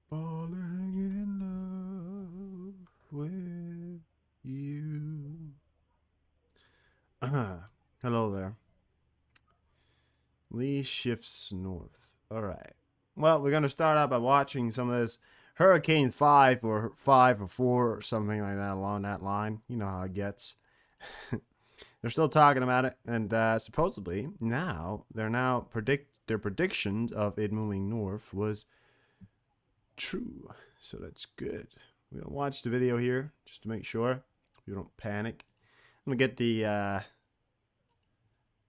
Falling in love with you. Hello there. Lee shifts north. Alright. Well, we're going to start out by watching some of this Hurricane 5 or 5 or 4 or something like that along that line. You know how it gets. They're still talking about it, and supposedly their predictions of it moving north was true. So that's good. We're gonna watch the video here just to make sure we don't panic. I'm gonna get the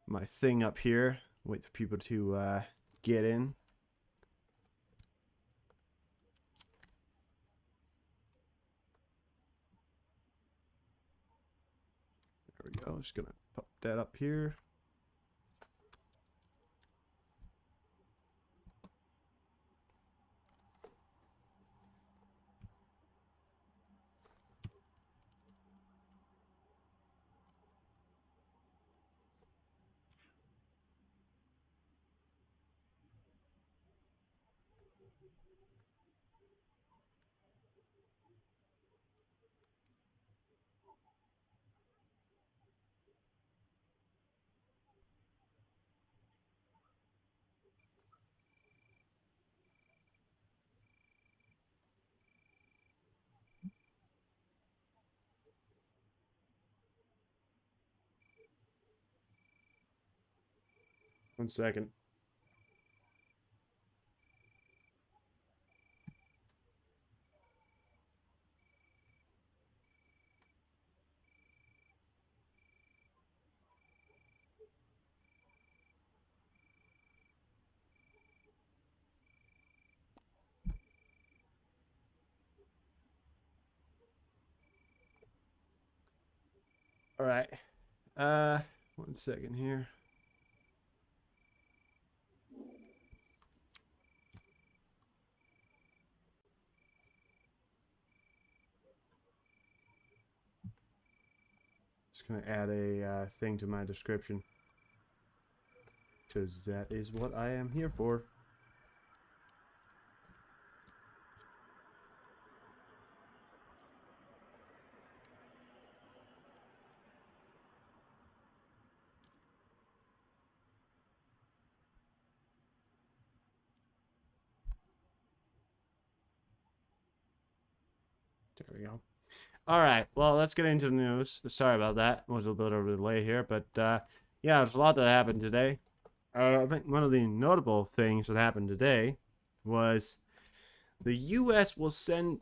my thing up here. Wait for people to get in. There we go. Just gonna pop that up here. One second. All right. 1 second here. Just gonna add a thing to my description, because that is what I am here for. There we go. All right, well, let's get into the news. Sorry about that. It was a bit of a delay here, but yeah, there's a lot that happened today. I think one of the notable things that happened today was the U.S. will send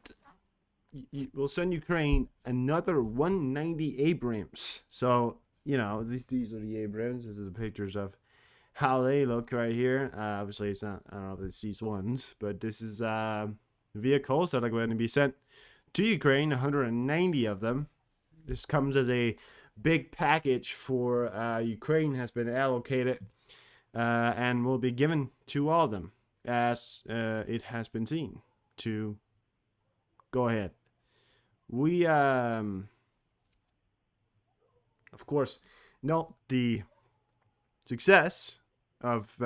Ukraine another 190 Abrams. So you know these are the Abrams. These are the pictures of how they look right here. Obviously, it's not. I don't know if it's these ones, but this is vehicles that are going to be sent to Ukraine, 190 of them. This comes as a big package for Ukraine, has been allocated and will be given to all of them as it has been seen to go ahead. We, of course, note the success of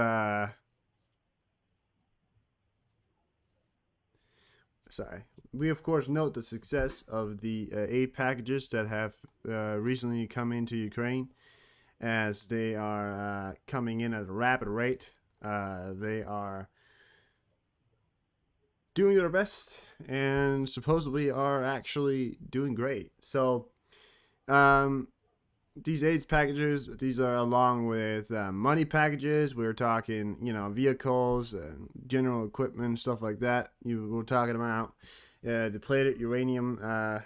we of course note the success of the aid packages that have recently come into Ukraine, as they are coming in at a rapid rate. They are doing their best and supposedly are actually doing great. So these aids packages, these are along with money packages. We're talking, you know, vehicles and general equipment, stuff like that. We're talking about depleted uranium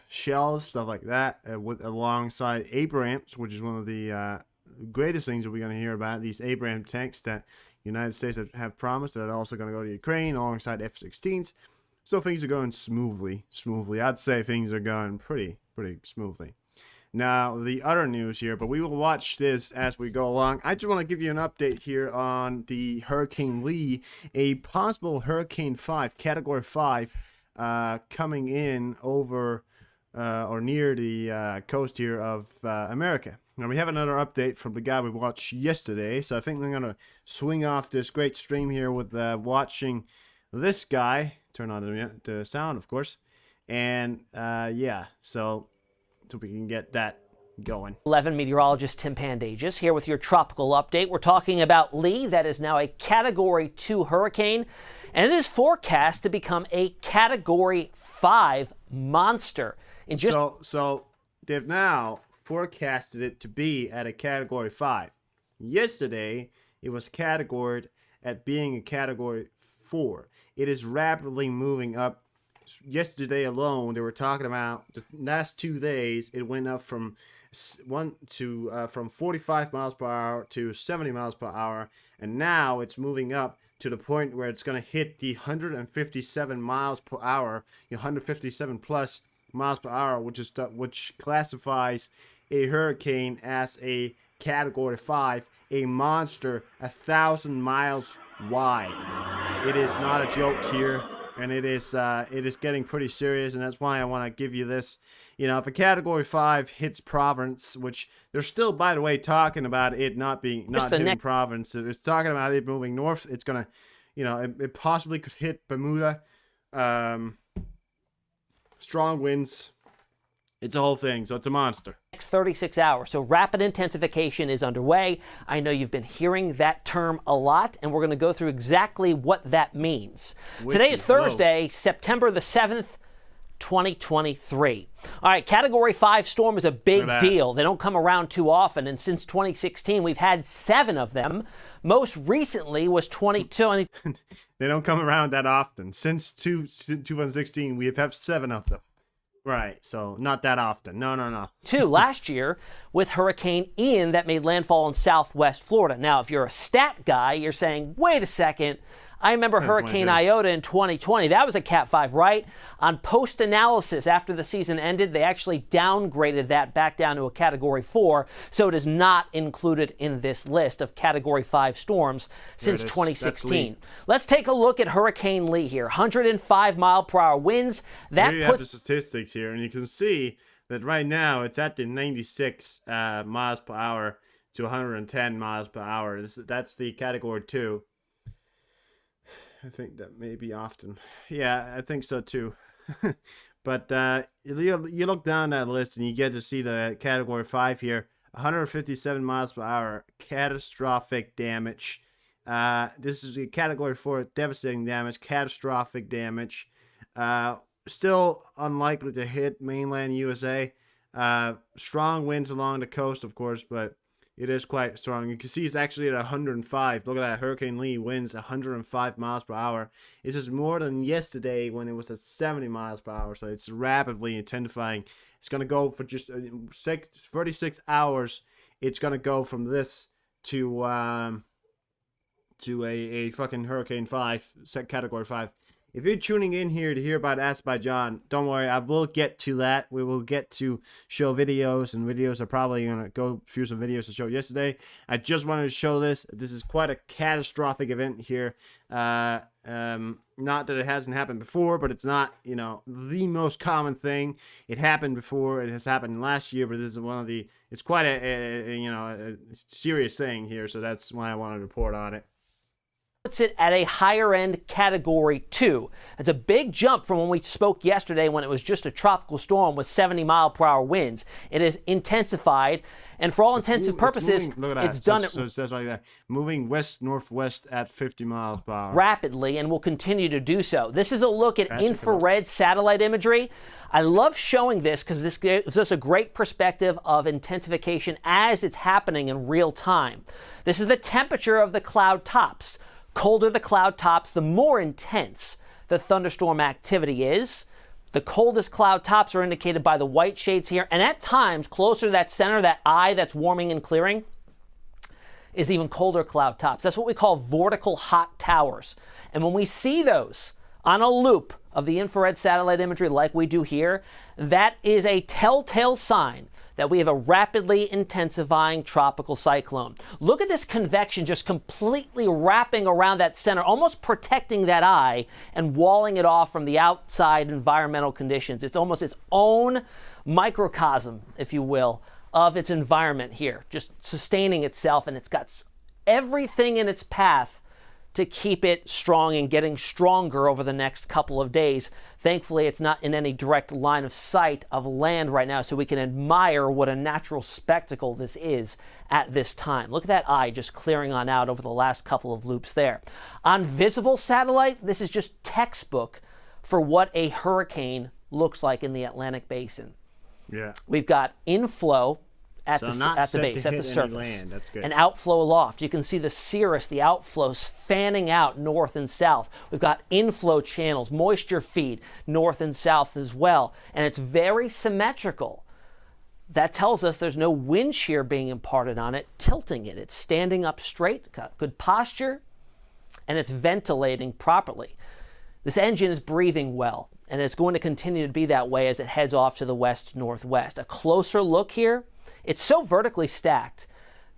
shells, stuff like that, with alongside Abrams, which is one of the greatest things that we're going to hear about. These Abrams tanks that the United States have promised that are also going to go to Ukraine alongside F-16s. So things are going smoothly. I'd say things are going pretty smoothly. Now, the other news here, but we will watch this as we go along. I just want to give you an update here on the Hurricane Lee, a possible Hurricane 5, Category 5, coming in over or near the coast here of America. Now, we have another update from the guy we watched yesterday, so I think I'm going to swing off this great stream here with watching this guy. Turn on the sound, of course. And, yeah, so we can get that going. 11 meteorologist Tim Pandages here with your tropical update. We're talking about Lee. That is now a Category 2 hurricane, and it is forecast to become a Category 5 monster. So they've now forecasted it to be at a Category 5. Yesterday, it was categorized at being a Category 4. It is rapidly moving up. Yesterday alone, they were talking about the last 2 days, it went up from 45 miles per hour to 70 miles per hour, and now it's moving up to the point where it's going to hit the 157 miles per hour, 157 plus miles per hour, which classifies a hurricane as a Category 5, a monster 1,000 miles wide. It is not a joke here, and it is getting pretty serious, and that's why I want to give you this. If a Category 5 hits Providence, which they're still, by the way, talking about it not hitting Providence, it's talking about it moving north. It's gonna, it possibly could hit Bermuda. Strong winds. It's a whole thing, so it's a monster. Next 36 hours. So rapid intensification is underway. I know you've been hearing that term a lot, and we're going to go through exactly what that means. Today is Thursday, September the 7th, 2023. All right, Category 5 storm is a big deal. They don't come around too often, and since 2016, we've had 7 of them. Most recently was 2020. They don't come around that often. Since 2016, we have had 7 of them. Right, so not that often. No. 2 last year with Hurricane Ian that made landfall in southwest Florida. Now, if you're a stat guy, you're saying, wait a second, I remember Hurricane Iota in 2020. That was a Cat 5, right? On post-analysis after the season ended, they actually downgraded that back down to a Category 4, so it is not included in this list of Category 5 storms since 2016. Let's take a look at Hurricane Lee here. 105 mile per hour winds. Here you have the statistics here, and you can see that right now it's at the 96 miles per hour to 110 miles per hour. That's the Category 2. I think that may be often. Yeah, I think so too. But you look down that list and you get to see the Category 5 here. 157 miles per hour. Catastrophic damage. This is a Category 4. Devastating damage. Catastrophic damage. Still unlikely to hit mainland USA. Strong winds along the coast, of course, but it is quite strong. You can see it's actually at 105. Look at that. Hurricane Lee winds 105 miles per hour. This is more than yesterday when it was at 70 miles per hour. So it's rapidly intensifying. It's going to go for just 36 hours. It's going to go from this to a fucking Hurricane 5, Category 5. If you're tuning in here to hear about Azerbaijan, don't worry, I will get to that. We will get to show videos, and videos are probably going to go through some videos to show yesterday. I just wanted to show this. This is quite a catastrophic event here. Not that it hasn't happened before, but it's not, the most common thing. It happened before. It has happened last year, but this is it's quite a serious thing here, so that's why I wanted to report on it. Puts it at a higher end Category 2. It's a big jump from when we spoke yesterday when it was just a tropical storm with 70 mile per hour winds. It has intensified, and for all intents and purposes, it's done it. So it says right there, moving west-northwest at 50 miles per hour. Rapidly, and will continue to do so. This is a look at infrared satellite imagery. I love showing this because this gives us a great perspective of intensification as it's happening in real time. This is the temperature of the cloud tops. Colder the cloud tops, the more intense the thunderstorm activity is. The coldest cloud tops are indicated by the white shades here, and at times, closer to that center, that eye that's warming and clearing, is even colder cloud tops. That's what we call vortical hot towers. And when we see those on a loop of the infrared satellite imagery like we do here, that is a telltale sign that we have a rapidly intensifying tropical cyclone. Look at this convection just completely wrapping around that center, almost protecting that eye and walling it off from the outside environmental conditions. It's almost its own microcosm, if you will, of its environment here, just sustaining itself, and it's got everything in its path to keep it strong and getting stronger over the next couple of days. Thankfully, it's not in any direct line of sight of land right now, so we can admire what a natural spectacle this is at this time. Look at that eye just clearing on out over the last couple of loops there. On visible satellite, this is just textbook for what a hurricane looks like in the Atlantic Basin. Yeah. We've got inflow at the base, at the surface, and outflow aloft. You can see the cirrus, the outflows fanning out north and south. We've got inflow channels, moisture feed north and south as well, and it's very symmetrical. That tells us there's no wind shear being imparted on it, tilting it. It's standing up straight, got good posture, and it's ventilating properly. This engine is breathing well, and it's going to continue to be that way as it heads off to the west-northwest. A closer look here. It's so vertically stacked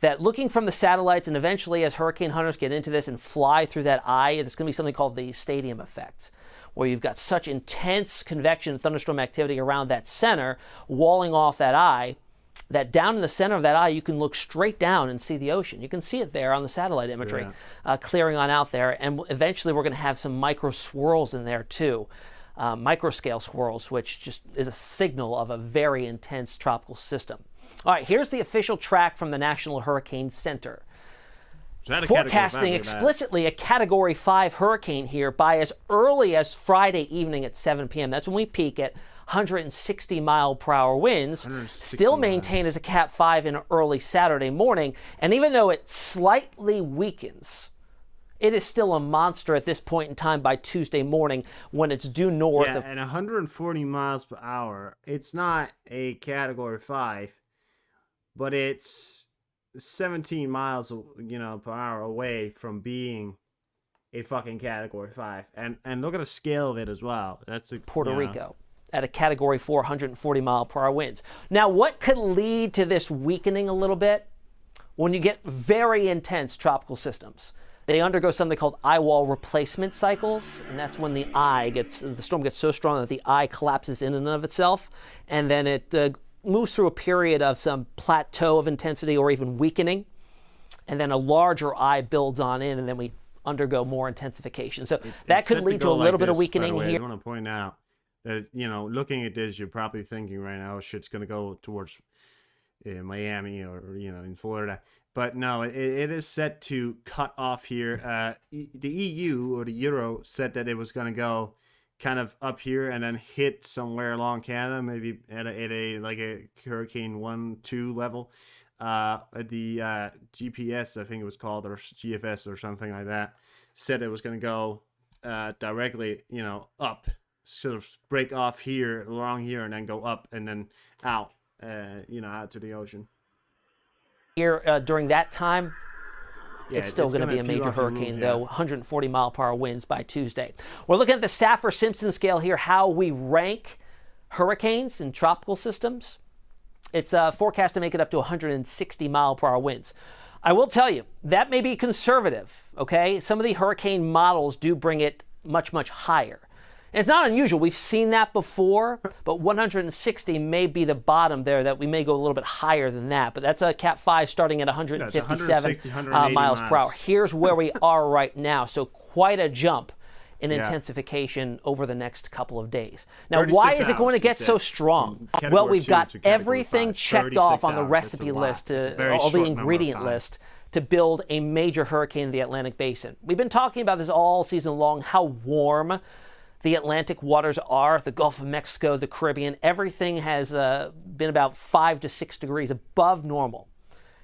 that looking from the satellites, and eventually as hurricane hunters get into this and fly through that eye, it's going to be something called the stadium effect, where you've got such intense convection thunderstorm activity around that center, walling off that eye, that down in the center of that eye, you can look straight down and see the ocean. You can see it there on the satellite imagery, clearing on out there. And eventually we're going to have some micro swirls in there too. Microscale swirls, which just is a signal of a very intense tropical system. All right, here's the official track from the National Hurricane Center. Forecasting explicitly a Category 5 hurricane here by as early as Friday evening at 7 p.m. That's when we peak at 160 mile per hour winds, still maintained as a Cat 5 in early Saturday morning. And even though it slightly weakens, it is still a monster at this point in time by Tuesday morning when it's due north. Yeah, at 140 miles per hour, it's not a Category 5, but it's 17 miles, per hour away from being a fucking Category 5. And look at the scale of it as well. That's Puerto Rico at a Category 4, 140 mile per hour winds. Now, what could lead to this weakening a little bit? When you get very intense tropical systems, they undergo something called eye wall replacement cycles, and that's when the storm gets so strong that the eye collapses in and of itself, and then it moves through a period of some plateau of intensity or even weakening, and then a larger eye builds on in, and then we undergo more intensification. So that could lead to a little bit of weakening here. I want to point out that, looking at this, you're probably thinking right now, oh, shit's going to go towards Miami or, in Florida. But no, it is set to cut off here. The EU or the Euro said that it was going to go kind of up here and then hit somewhere along Canada, maybe at a Hurricane 1-2 level. The GPS, I think it was called, or GFS or something like that, said it was going to go directly, up, sort of break off here, along here, and then go up and then out, out to the ocean. Here during that time, it's still going to be a major hurricane, though. 140 mile per hour winds by Tuesday. We're looking at the Saffir-Simpson scale here, how we rank hurricanes and tropical systems. It's forecast to make it up to 160 mile per hour winds. I will tell you, that may be conservative, okay? Some of the hurricane models do bring it much, much higher. And it's not unusual. We've seen that before, but 160 may be the bottom there, that we may go a little bit higher than that. But that's a Cat 5 starting at 157 miles per hour. Here's where we are right now. So quite a jump in intensification over the next couple of days. Now, why is it going to get so strong? Well, we've got everything checked off on the recipe list, all the ingredient list, to build a major hurricane in the Atlantic Basin. We've been talking about this all season long, how warm the Atlantic waters are, the Gulf of Mexico, the Caribbean. Everything has been about 5 to 6 degrees above normal.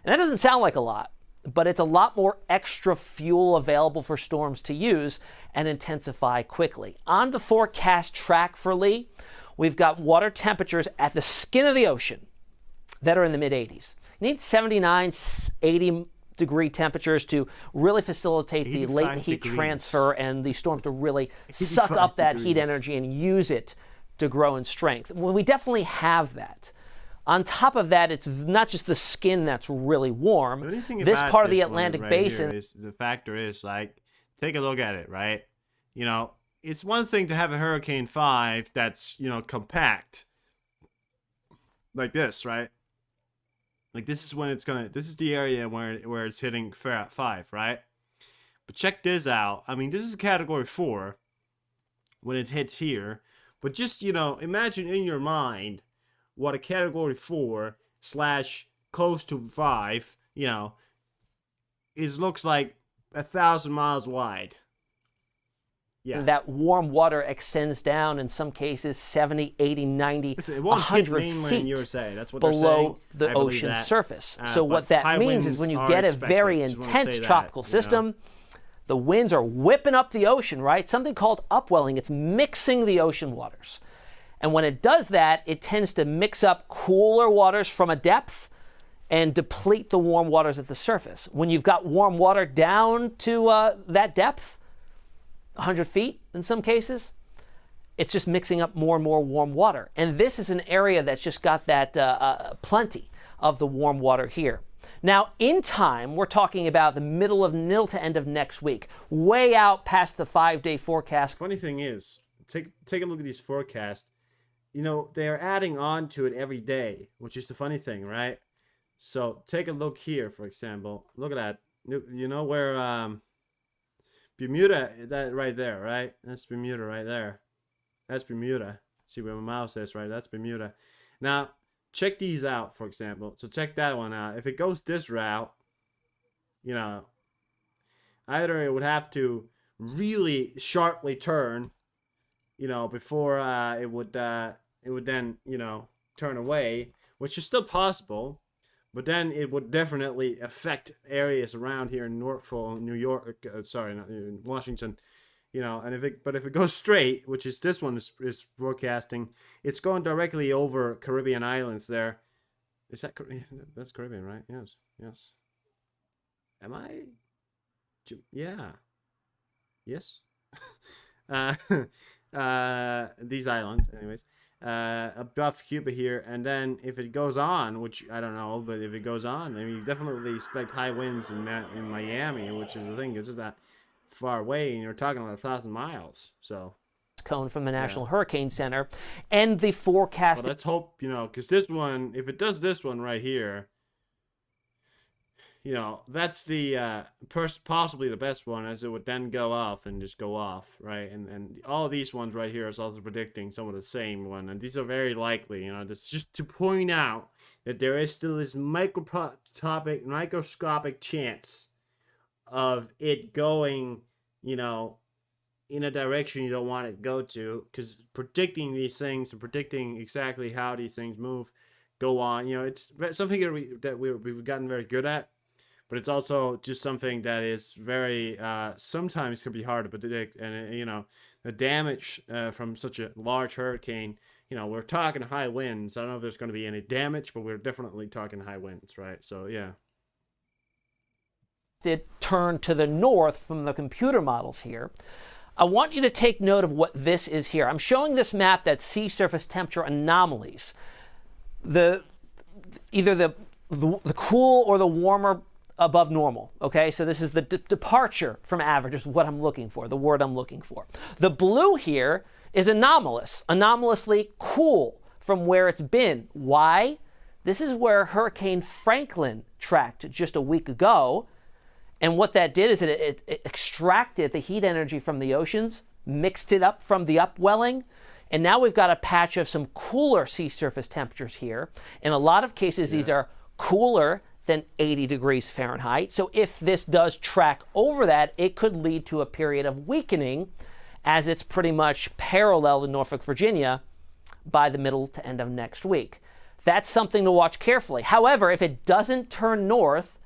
And that doesn't sound like a lot, but it's a lot more extra fuel available for storms to use and intensify quickly. On the forecast track for Lee, we've got water temperatures at the skin of the ocean that are in the mid-80s. You need 79, 80 degree temperatures to really facilitate the latent heat transfer and the storms to really suck up that heat energy and use it to grow in strength. Well, we definitely have that. On top of that, it's not just the skin that's really warm. This part of the Atlantic Basin. The factor is, like, take a look at it, right? You know, it's one thing to have a Hurricane 5 that's, you know, compact. Like this, right? Like, this is when it's gonna, this is the area where it's hitting 5, right? But check this out. I mean, this is category 4 when it hits here. But just, you know, imagine in your mind what a category 4 / close to 5, you know, looks like 1,000 miles wide. Yeah. That warm water extends down in some cases 70, 80, 90, 100 feet USA. That's what below the ocean surface. So what that means is when you get a very intense tropical system, the winds are whipping up the ocean, right? Something called upwelling. It's mixing the ocean waters. And when it does that, it tends to mix up cooler waters from a depth and deplete the warm waters at the surface. When you've got warm water down to that depth, 100 feet in some cases, it's just mixing up more and more warm water. And this is an area that's just got that plenty of the warm water here. Now, in time, we're talking about the middle to end of next week, way out past the 5-day forecast. Funny thing is, take a look at these forecasts. You know, they are adding on to it every day, which is the funny thing, right? So take a look here, for example. Look at that. You know where Bermuda, that right there, right? That's Bermuda right there. That's Bermuda. See where my mouse is, right? That's Bermuda. Now, check these out, for example. So check that one out. If it goes this route, you know, either it would have to really sharply turn, you know, before it would then, you know, turn away, which is still possible, but then it would definitely affect areas around here in Norfolk, New York, not in Washington, you know. And if it goes straight, which is this one is forecasting, it's going directly over Caribbean islands there. Is that that's Caribbean, right? Yes. Am I? Yeah. Yes. These islands, anyways, above Cuba here, and then if it goes on, which I don't know, but if it goes on, I mean, you definitely expect high winds in Miami, which is the thing, it's not that far away, and you're talking about 1,000 miles, so. Cone from the National Hurricane Center, and the forecast. Well, let's hope, you know, because this one, if it does this one right here, you know, that's the possibly the best one, as it would then go off and just go off, right? And all of these ones right here is also predicting some of the same one, and these are very likely, you know. That's just to point out that there is still this microscopic chance of it going, you know, in a direction you don't want it to go to, because predicting these things and predicting exactly how these things go on, you know, it's something that we've gotten very good at. But it's also just something that is very, sometimes can be hard to predict. And, you know, the damage from such a large hurricane, you know, we're talking high winds. I don't know if there's going to be any damage, but we're definitely talking high winds, right? So, yeah. It turned to the north from the computer models here. I want you to take note of what this is here. I'm showing this map that's sea surface temperature anomalies. Either the cool or the warmer above normal, okay? So this is the departure from average is what I'm looking for, the word I'm looking for. The blue here is anomalously cool from where it's been. Why? This is where Hurricane Franklin tracked just a week ago, and what that did is it extracted the heat energy from the oceans, mixed it up from the upwelling, and now we've got a patch of some cooler sea surface temperatures here. In a lot of cases, these are cooler than 80 degrees Fahrenheit. So if this does track over that, it could lead to a period of weakening, as it's pretty much parallel to Norfolk, Virginia by the middle to end of next week. That's something to watch carefully. However, if it doesn't turn north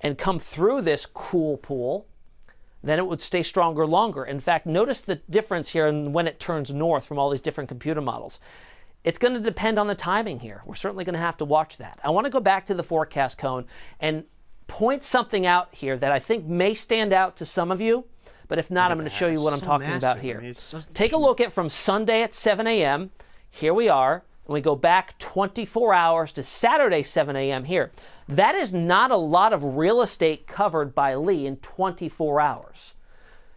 and come through this cool pool, then it would stay stronger longer. In fact, notice the difference here in when it turns north from all these different computer models. It's going to depend on the timing here. We're certainly going to have to watch that. I want to go back to the forecast cone and point something out here that I think may stand out to some of you, but if not, I'm going to show you what I'm talking about here. Take a look at from Sunday at 7 a.m. Here we are. and we go back 24 hours to Saturday, 7 a.m. here, that is not a lot of real estate covered by Lee in 24 hours.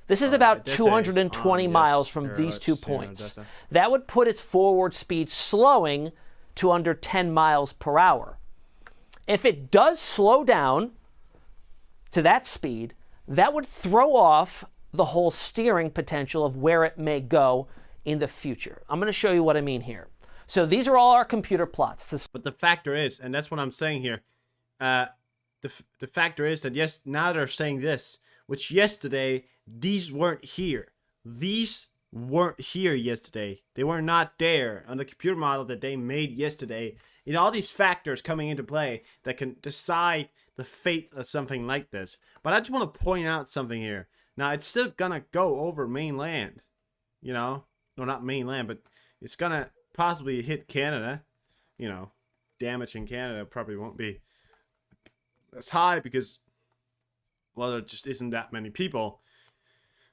This is about 220 miles from these 2 points. That would put its forward speed slowing to under 10 miles per hour. If it does slow down to that speed, that would throw off the whole steering potential of where it may go in the future. I'm going to show you what I mean here. So these are all our computer plots. But the factor is, and that's what I'm saying here, the factor is that, yes, now they're saying this, which yesterday, these weren't here. These weren't here yesterday. They were not there on the computer model that they made yesterday. You know, all these factors coming into play that can decide the fate of something like this. But I just want to point out something here. Now, it's still going to go over mainland. You know? No, not mainland, but it's going to possibly hit Canada. You know, damage in Canada probably won't be as high because, well, there just isn't that many people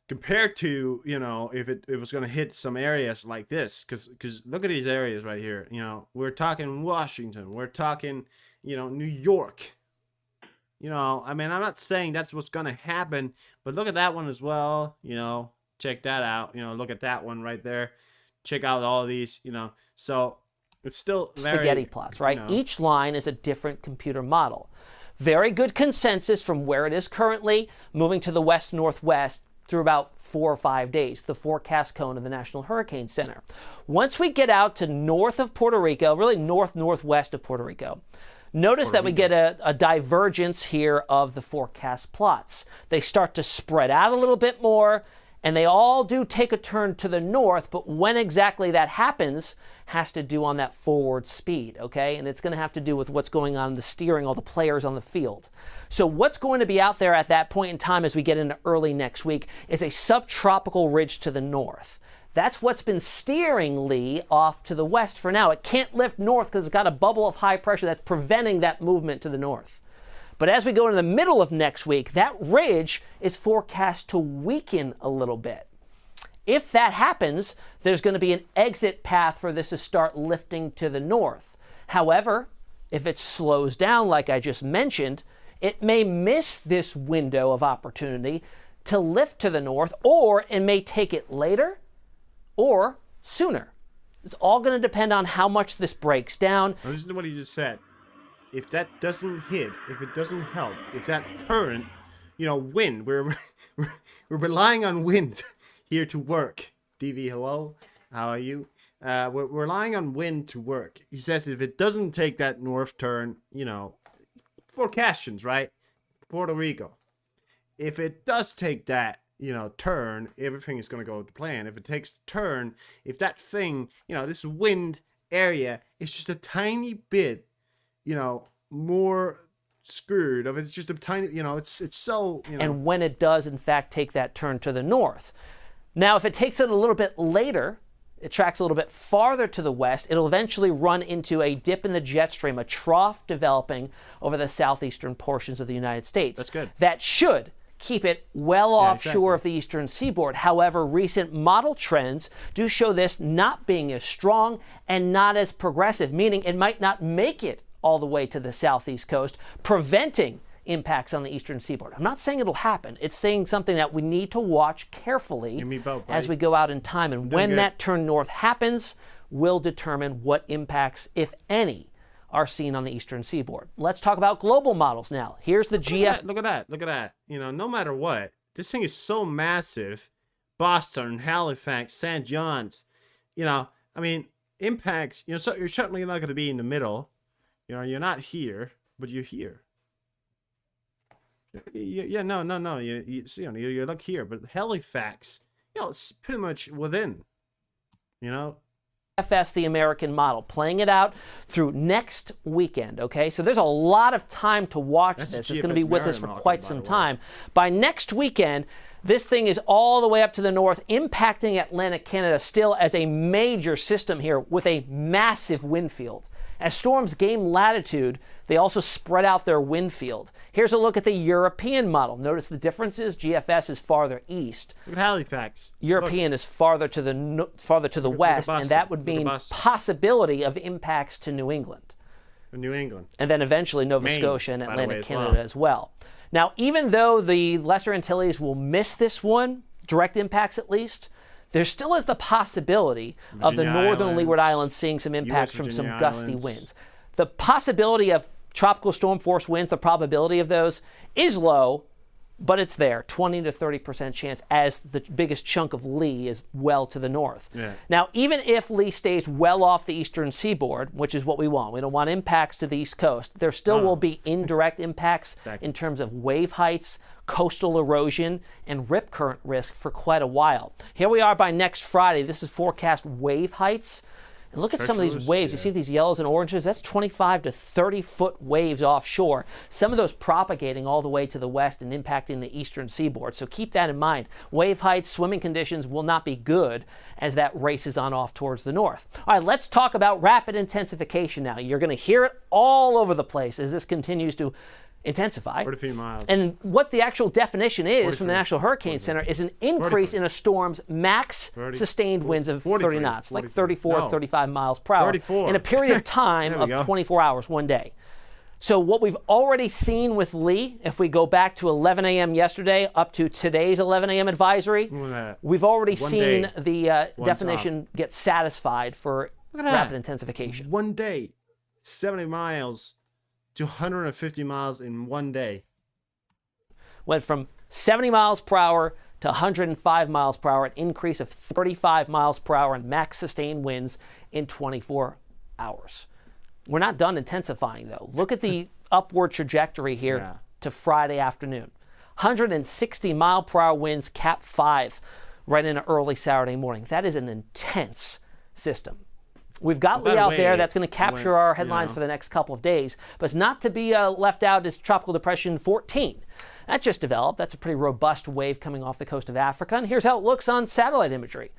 compared to, you know, if it was going to hit some areas like this. Because look at these areas right here. You know, we're talking Washington. We're talking, you know, New York. You know, I mean, I'm not saying that's what's going to happen, but look at that one as well. You know, check that out. You know, look at that one right there. Check out all of these, you know. So it's still very spaghetti plots, right? You know. Each line is a different computer model. Very good consensus from where it is currently, moving to the west-northwest through about 4 or 5 days, the forecast cone of the National Hurricane Center. Once we get out to north of Puerto Rico, really northwest of Puerto Rico, notice that we get a divergence here of the forecast plots. They start to spread out a little bit more, and they all do take a turn to the north, but when exactly that happens has to do on that forward speed, okay? And it's going to have to do with what's going on in the steering, all the players on the field. So what's going to be out there at that point in time as we get into early next week is a subtropical ridge to the north. That's what's been steering Lee off to the west for now. It can't lift north because it's got a bubble of high pressure that's preventing that movement to the north. But as we go into the middle of next week, that ridge is forecast to weaken a little bit. If that happens, there's going to be an exit path for this to start lifting to the north. However, if it slows down like I just mentioned, it may miss this window of opportunity to lift to the north, or it may take it later or sooner. It's all going to depend on how much this breaks down. Now, listen to what he just said. If that doesn't hit, if it doesn't help, if that current, you know, wind, we're relying on wind here to work. DV, hello, how are you? We're relying on wind to work. He says if it doesn't take that north turn, you know, forecations, right? Puerto Rico. If it does take that, you know, turn, everything is going to go to plan. If it takes the turn, if that thing, you know, this wind area is just a tiny bit, you know, more screwed of it's just a tiny, you know, it's so, you know. And when it does in fact take that turn to the north. Now, if it takes it a little bit later, it tracks a little bit farther to the west, it'll eventually run into a dip in the jet stream, a trough developing over the southeastern portions of the United States. That's good. That should keep it well offshore of the eastern seaboard. However, recent model trends do show this not being as strong and not as progressive, meaning it might not make it all the way to the southeast coast, preventing impacts on the eastern seaboard. I'm not saying it'll happen. It's saying something that we need to watch carefully as we go out in time. And when that turn north happens, will determine what impacts, if any, are seen on the eastern seaboard. Let's talk about global models now. Here's the GF. Look at that. You know, no matter what, this thing is so massive. Boston, Halifax, St. John's, you know, I mean, impacts, you know, so you're certainly not going to be in the middle. You know, you're not here, but you're here. Yeah, no. You look here, but Halifax, you know, it's pretty much within, you know. FS, the American model, playing it out through next weekend, okay? So there's a lot of time to watch this. It's going to be with us for quite some time. By next weekend, this thing is all the way up to the north, impacting Atlantic Canada still as a major system here with a massive wind field. As storms gain latitude, they also spread out their wind field. Here's a look at the European model. Notice the differences. GFS is farther east. Look at Halifax. European is farther to the west, and that would mean possibility of impacts to New England. New England. And then eventually Nova Maine, Scotia and Atlantic Canada as well. Now, even though the Lesser Antilles will miss this one, direct impacts at least, there still is the possibility of the northern Leeward Islands seeing some impacts from some gusty winds. The possibility of tropical storm force winds, the probability of those is low, but it's there, 20 to 30% chance, as the biggest chunk of Lee is well to the north. Yeah. Now, even if Lee stays well off the eastern seaboard, which is what we don't want impacts to the east coast, there still will be indirect impacts in terms of wave heights, coastal erosion, and rip current risk for quite a while. Here we are by next Friday. This is forecast wave heights. And look at some of these waves. You see these yellows and oranges? That's 25 to 30-foot waves offshore. Some of those propagating all the way to the west and impacting the eastern seaboard. So keep that in mind. Wave heights, swimming conditions will not be good as that races on off towards the north. All right, let's talk about rapid intensification now. You're going to hear it all over the place as this continues to intensify. 43 miles. And what the actual definition is from the National Hurricane Center is an increase in a storm's max sustained winds of 30 knots, like 34, 35 miles per hour in a period of time of 24 hours, one day. So what we've already seen with Lee, if we go back to 11 a.m. yesterday up to today's 11 a.m. advisory, we've already seen the definition get satisfied for rapid intensification. One day, 70 miles to 150 miles in one day. Went from 70 miles per hour to 105 miles per hour, an increase of 35 miles per hour in max sustained winds in 24 hours. We're not done intensifying, though. Look at the upward trajectory here to Friday afternoon. 160 mile per hour winds, Cat 5, right into early Saturday morning. That is an intense system. We've got Lee out there that's going to capture our headlines for the next couple of days, but it's not to be left out is Tropical Depression 14. That just developed. That's a pretty robust wave coming off the coast of Africa. And here's how it looks on satellite imagery.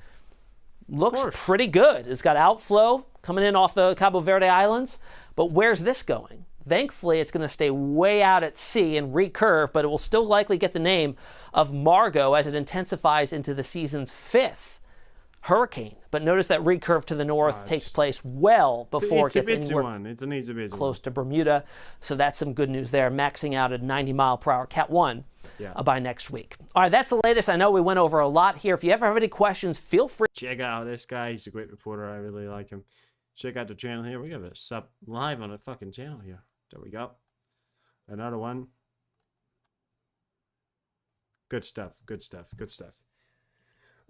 Looks pretty good. It's got outflow coming in off the Cabo Verde Islands, but where's this going? Thankfully, it's going to stay way out at sea and recurve, but it will still likely get the name of Margot as it intensifies into the season's 5th hurricane. But notice that recurve to the north takes place well before it gets anywhere close to Bermuda. So that's some good news there, maxing out at 90 mile per hour Cat 1 by next week. All right, that's the latest. I know we went over a lot here. If you ever have any questions, feel free. Check out this guy. He's a great reporter. I really like him. Check out the channel here. We got a sub live on the fucking channel here. There we go. Another one. Good stuff. Good stuff. Good stuff.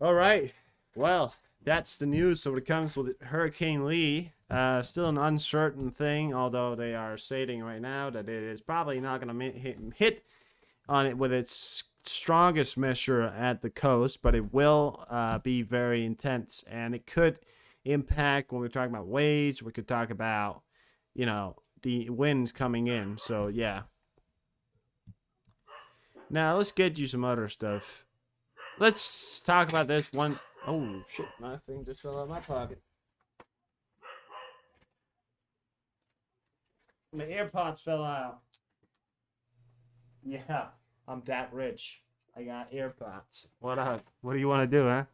All right. Well, that's the news. So when it comes with Hurricane Lee, still an uncertain thing, although they are stating right now that it is probably not going to hit on it with its strongest measure at the coast, but it will be very intense, and it could impact when we're talking about waves. We could talk about, you know, the winds coming in. So, yeah. Now, let's get you some other stuff. Let's talk about this one. Oh, shit, my thing just fell out of my pocket. My AirPods fell out. Yeah, I'm that rich. I got AirPods. What up? What do you want to do, huh?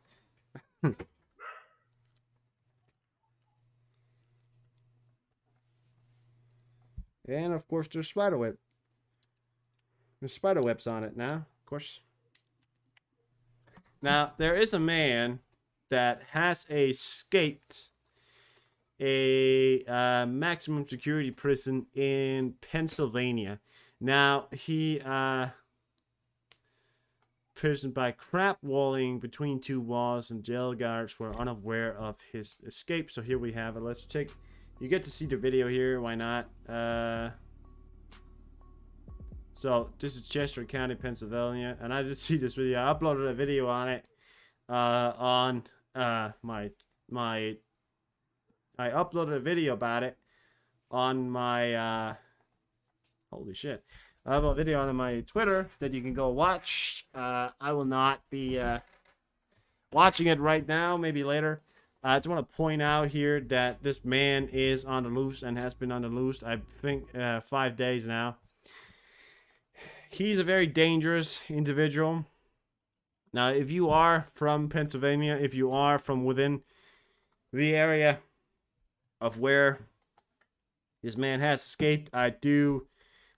And, of course, there's spiderweb. There's spiderwebs on it now, of course. Now, there is a man that has escaped a maximum security prison in Pennsylvania. Now, he imprisoned by crap walling between two walls, and jail guards were unaware of his escape. So here we have it. Let's check. You get to see the video here. Why not? So this is Chester County, Pennsylvania, and I did see this video. I uploaded a video on it on I uploaded a video about it on my holy shit. I have a video on my Twitter that you can go watch. I will not be watching it right now, maybe later. I just want to point out here that this man is on the loose and has been on the loose, I think, 5 days now. He's a very dangerous individual. Now, if you are from Pennsylvania, if you are from within the area of where this man has escaped, I do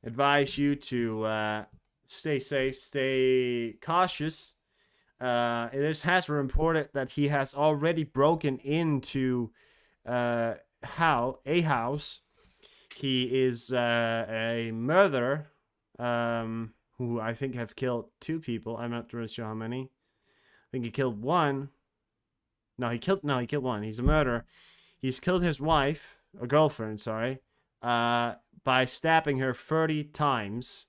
advise you to stay safe, stay cautious. It has been reported that he has already broken into a house. He is a murderer who I think have killed 2 people. I'm not really sure how many. I think he killed 1. No, he killed one. He's a murderer. He's killed his wife, a girlfriend, sorry, by stabbing her 30 times.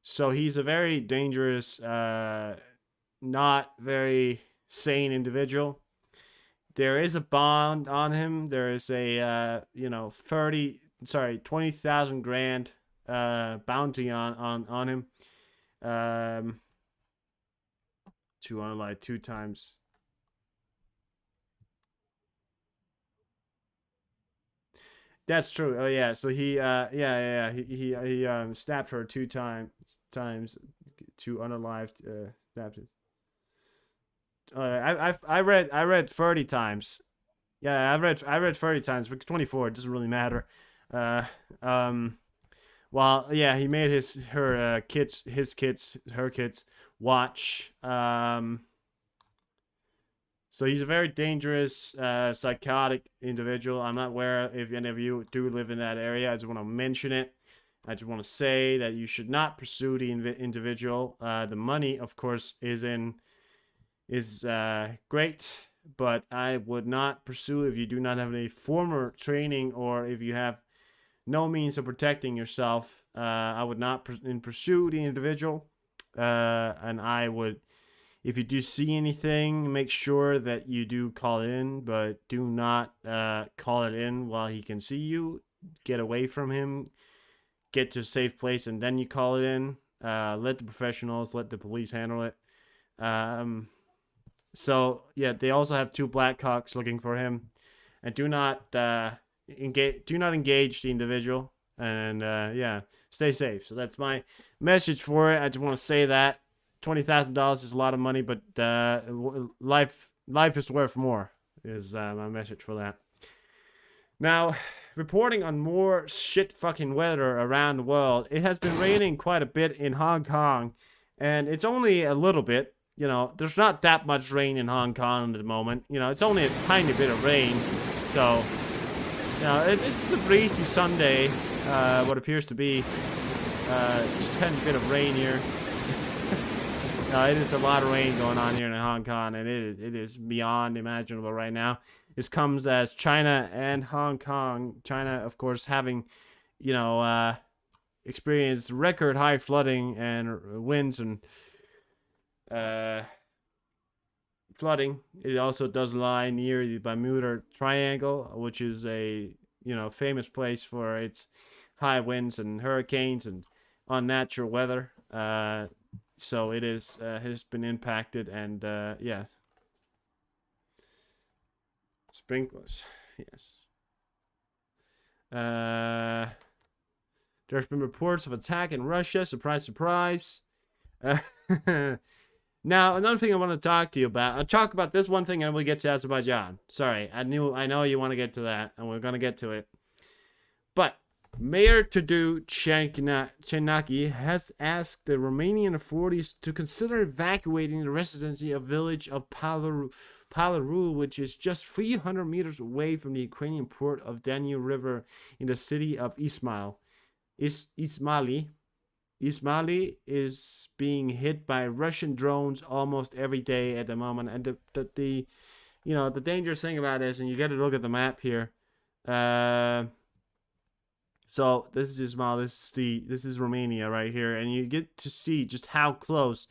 So he's a very dangerous, not very sane individual. There is a bond on him. There is a 20,000 grand bounty on him. To unalive 2 times. That's true. Oh yeah. So he he stabbed her 2 times to unalived stabbed it. I read 30 times. Yeah, I read 30 times, but 24 it doesn't really matter. Uh well, yeah, he made her kids watch. So he's a very dangerous, psychotic individual. I'm not aware if any of you do live in that area. I just want to mention it. I just want to say that you should not pursue the individual. The money, of course, is great, but I would not pursue if you do not have any former training or if you have no means of protecting yourself. I would not pursue the individual, and I would. If you do see anything, make sure that you do call it in, but do not call it in while he can see you. Get away from him. Get to a safe place, and then you call it in. Let the professionals, let the police handle it. So, yeah, they also have 2 Blackhawks looking for him. And do not engage the individual. And, yeah, stay safe. So that's my message for it. I just want to say that. $20,000 is a lot of money, but life is worth more, is my message for that. Now, reporting on more shit fucking weather around the world, it has been raining quite a bit in Hong Kong, and it's only a little bit. There's not that much rain in Hong Kong at the moment. It's only a tiny bit of rain, so it's a breezy Sunday. What appears to be just a tiny bit of rain here. It is a lot of rain going on here in Hong Kong, and it is beyond imaginable right now. This comes as China and Hong Kong, China, of course, having, experienced record high flooding and winds and flooding. It also does lie near the Bermuda Triangle, which is a, famous place for its high winds and hurricanes and unnatural weather. So it has been impacted, and yeah, sprinklers. Yes. There's been reports of attack in Russia. Surprise, surprise. Now, another thing I want to talk to you about. I'll talk about this one thing, and we'll get to Azerbaijan. Sorry, I know you want to get to that, and we're gonna get to it. But Mayor Tudu Cernaki has asked the Romanian authorities to consider evacuating the residency of village of Palaru, which is just 300 meters away from the Ukrainian port of Danube River in the city of Ismail. Ismaili is being hit by Russian drones almost every day at the moment, and the dangerous thing about this, and you got to look at the map here. So this is Ismail. This is Romania right here, and you get to see just how close,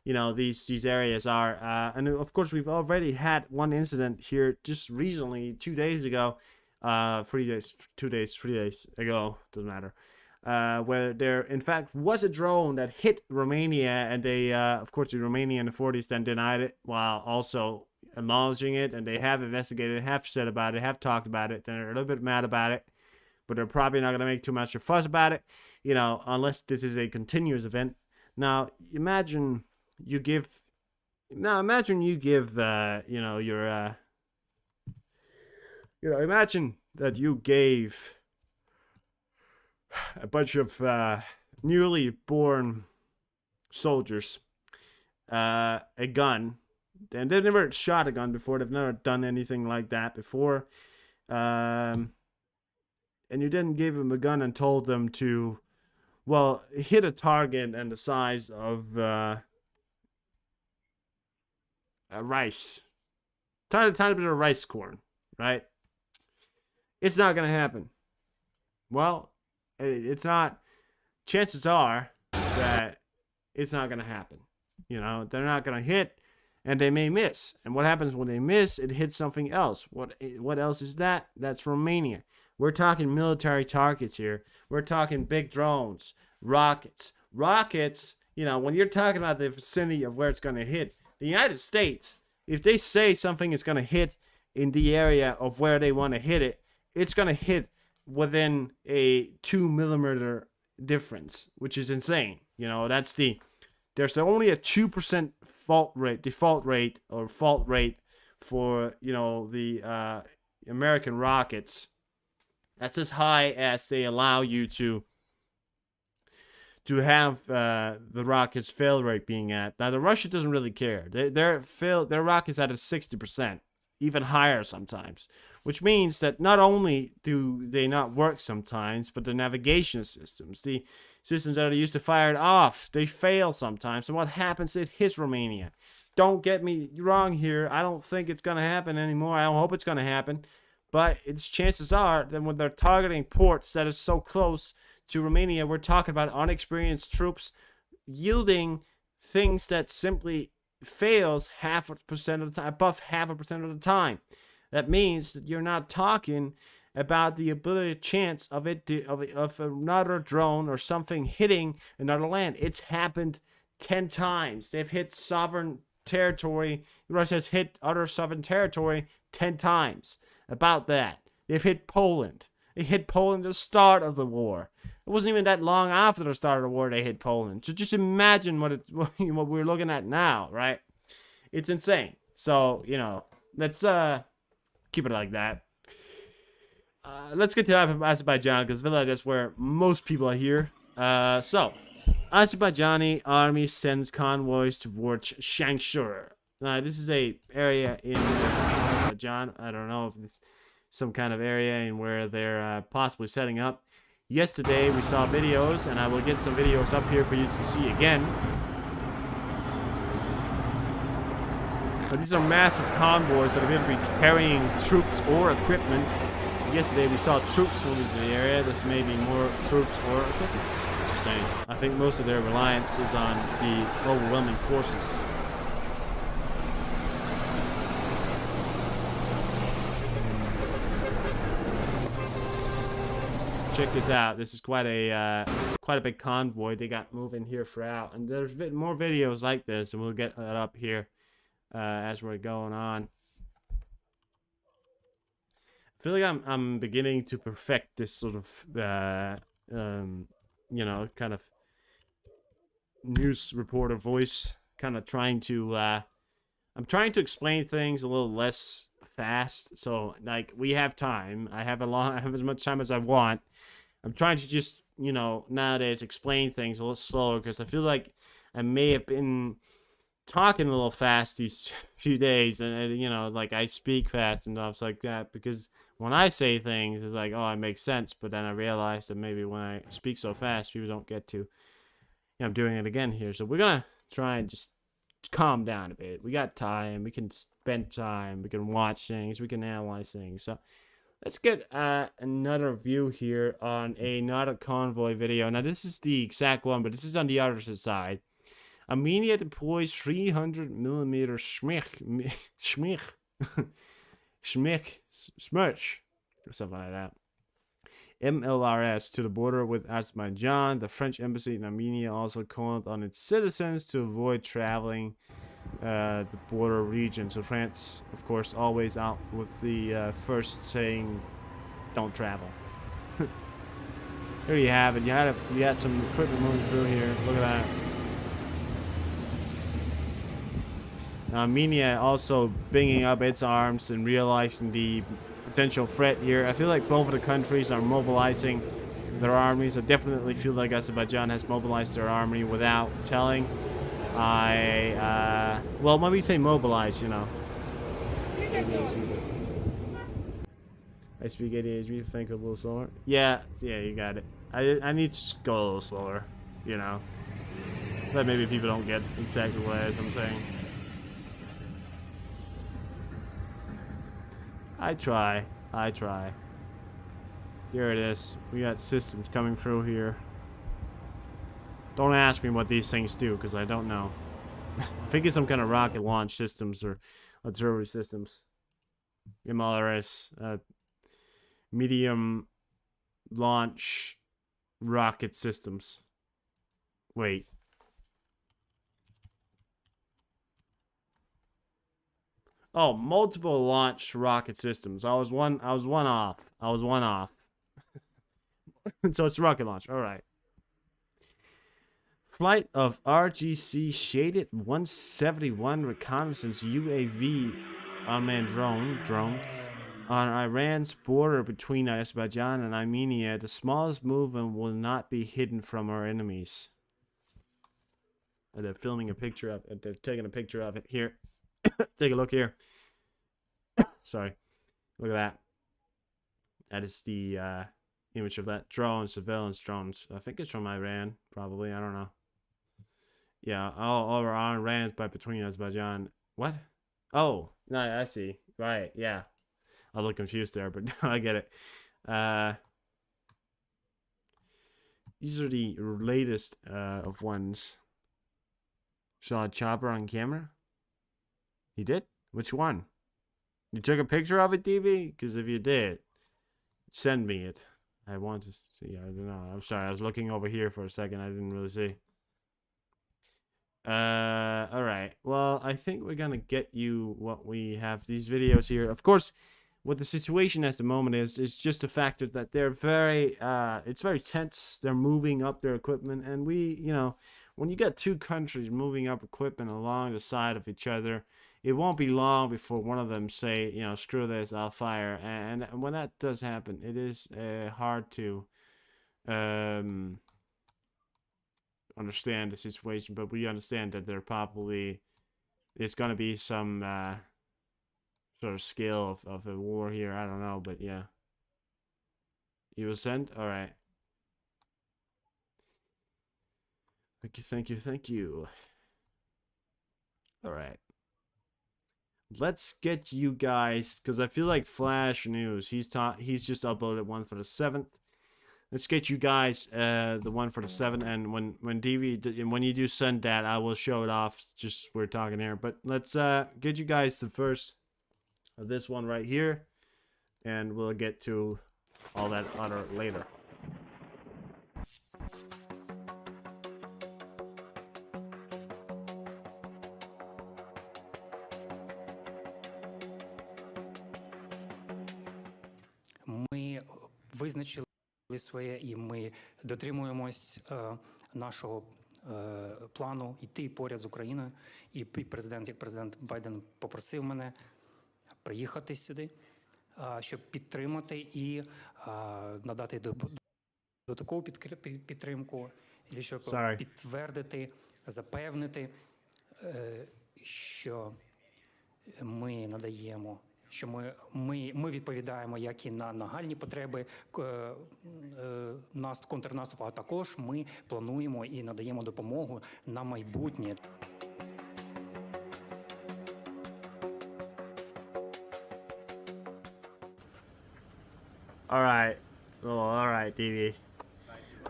these areas are. And of course, we've already had one incident here just recently, 2 days ago, 3 days ago, doesn't matter. Where there in fact was a drone that hit Romania, and they, of course, the Romanian authorities then denied it, while also acknowledging it, and they have investigated, have said about it, have talked about it. They're a little bit mad about it, but they're probably not going to make too much of a fuss about it, unless this is a continuous event. Now, imagine you give, imagine that you gave a bunch of newly born soldiers a gun, and they've never shot a gun before. They've never done anything like that before, and you didn't give them a gun and told them to, well, hit a target and the size of a rice, tiny bit of rice corn, right? It's not gonna happen. Well, it's not. Chances are that it's not gonna happen. They're not gonna hit, and they may miss. And what happens when they miss? It hits something else. What else is that? That's Romania. We're talking military targets here. We're talking big drones, rockets. Rockets, when you're talking about the vicinity of where it's going to hit, the United States, if they say something is going to hit in the area of where they want to hit it, it's going to hit within a 2 millimeter difference, which is insane. There's only a 2% default rate for, the American rockets. That's as high as they allow you to have the rocket's fail rate being at. Now, the Russia doesn't really care. Their rocket's at a 60%, even higher sometimes, which means that not only do they not work sometimes, but the navigation systems, the systems that are used to fire it off, they fail sometimes. And what happens? It hits Romania. Don't get me wrong here. I don't think it's going to happen anymore. I don't hope it's going to happen. But its chances are that when they're targeting ports that are so close to Romania, we're talking about unexperienced troops yielding things that simply fails 0.5% of the time, above 0.5% of the time. That means that you're not talking about the ability, chance of another drone or something hitting another land. It's happened 10 times. They've hit sovereign territory. Russia's hit other sovereign territory 10 times. About that, they've hit Poland. They hit Poland at the start of the war. It wasn't even that long after the start of the war they hit Poland. So just imagine what we're looking at now, right? It's insane. So let's keep it like that. Let's get to Azerbaijan, because that's where most people are here. So Azerbaijani army sends convoys towards Shanshur. This is a area in Azerbaijan. I don't know if it's some kind of area in where they're possibly setting up. Yesterday we saw videos, and I will get some videos up here for you to see again. But these are massive convoys that are going to be carrying troops or equipment. Yesterday we saw troops moving to the area. That's maybe more troops or equipment. Just saying. I think most of their reliance is on the overwhelming forces. Check this out. This is quite a big convoy they got moving here throughout, and there's more videos like this, and we'll get that up here as we're going on. I feel like I'm beginning to perfect this sort of kind of news reporter voice. Kind of trying to I'm trying to explain things a little less fast. So like we have time. I have as much time as I want. I'm trying to just, nowadays explain things a little slower, because I feel like I may have been talking a little fast these few days, and like I speak fast and stuff like that, because when I say things, it's like, oh, it makes sense, but then I realize that maybe when I speak so fast, people don't get to. I'm doing it again here, so we're gonna try and just calm down a bit. We got time. We can spend time. We can watch things. We can analyze things. So let's get another view here on another convoy video. Now, this is the exact one, but this is on the other side. Armenia deploys 300 millimeter Smirch, or something like that, MLRS to the border with Azerbaijan. The French embassy in Armenia also called on its citizens to avoid traveling the border region. So France, of course, always out with the first saying, don't travel. Here you have it. You got some equipment moving through here. Look at that. Now, Armenia also bringing up its arms and realizing the potential threat here. I feel like both of the countries are mobilizing their armies. I definitely feel like Azerbaijan has mobilized their army without telling. Well, when we say mobilize, you know. I speak ADHD, think a little slower. Yeah, you got it. I need to go a little slower, you know. But maybe people don't get exactly what I'm saying. I try. Here it is. We got systems coming through here. Don't ask me what these things do, because I don't know. I think it's some kind of rocket launch systems or auxiliary systems. MLRS, medium launch rocket systems. Wait. Oh, multiple launch rocket systems. I was one off. So it's rocket launch. All right. Flight of RGC Shaded 171 reconnaissance UAV unmanned drone on Iran's border between Azerbaijan and Armenia. The smallest movement will not be hidden from our enemies. And they're filming a picture of it. They're taking a picture of it here. Take a look here. Sorry. Look at that. That is the image of that drone, surveillance drones. I think it's from Iran, probably. I don't know. Yeah, all over Iran, but between Azerbaijan. What? Oh, no, I see. Right, yeah. I look confused there, but I get it. These are the latest of ones. Saw a chopper on camera? You did? Which one? You took a picture of it, DV? Because if you did, send me it. I want to see. I don't know. I'm sorry. I was looking over here for a second. I didn't really see. All right. Well, I think we're gonna get you what we have. These videos here. Of course, what the situation at the moment is just the fact that they're very, it's very tense. They're moving up their equipment, and when you got two countries moving up equipment along the side of each other, it won't be long before one of them say, screw this, I'll fire. And when that does happen, it is hard to understand the situation, but we understand that there probably is going to be some sort of scale of a war here. I don't know, but yeah. You will send? All right. Thank you. All right. Let's get you guys, because I feel like Flash News, he's just uploaded one for the 7th. Let's get you guys the one for the 7th, and when you do send that, I will show it off. Just we're talking here, but let's get you guys the first of this one right here, and we'll get to all that other later. Ми визначили своє, і ми дотримуємось нашого плану йти поряд з Україною. І президент Байден попросив мене приїхати сюди, щоб підтримати і надати додаткову підтримку, щоб підтвердити, запевнити, що ми надаємо, що ми відповідаємо як і на нагальні потреби контрнаступу, а також ми плануємо і надаємо допомогу на майбутнє. All right. Oh, all right, DV.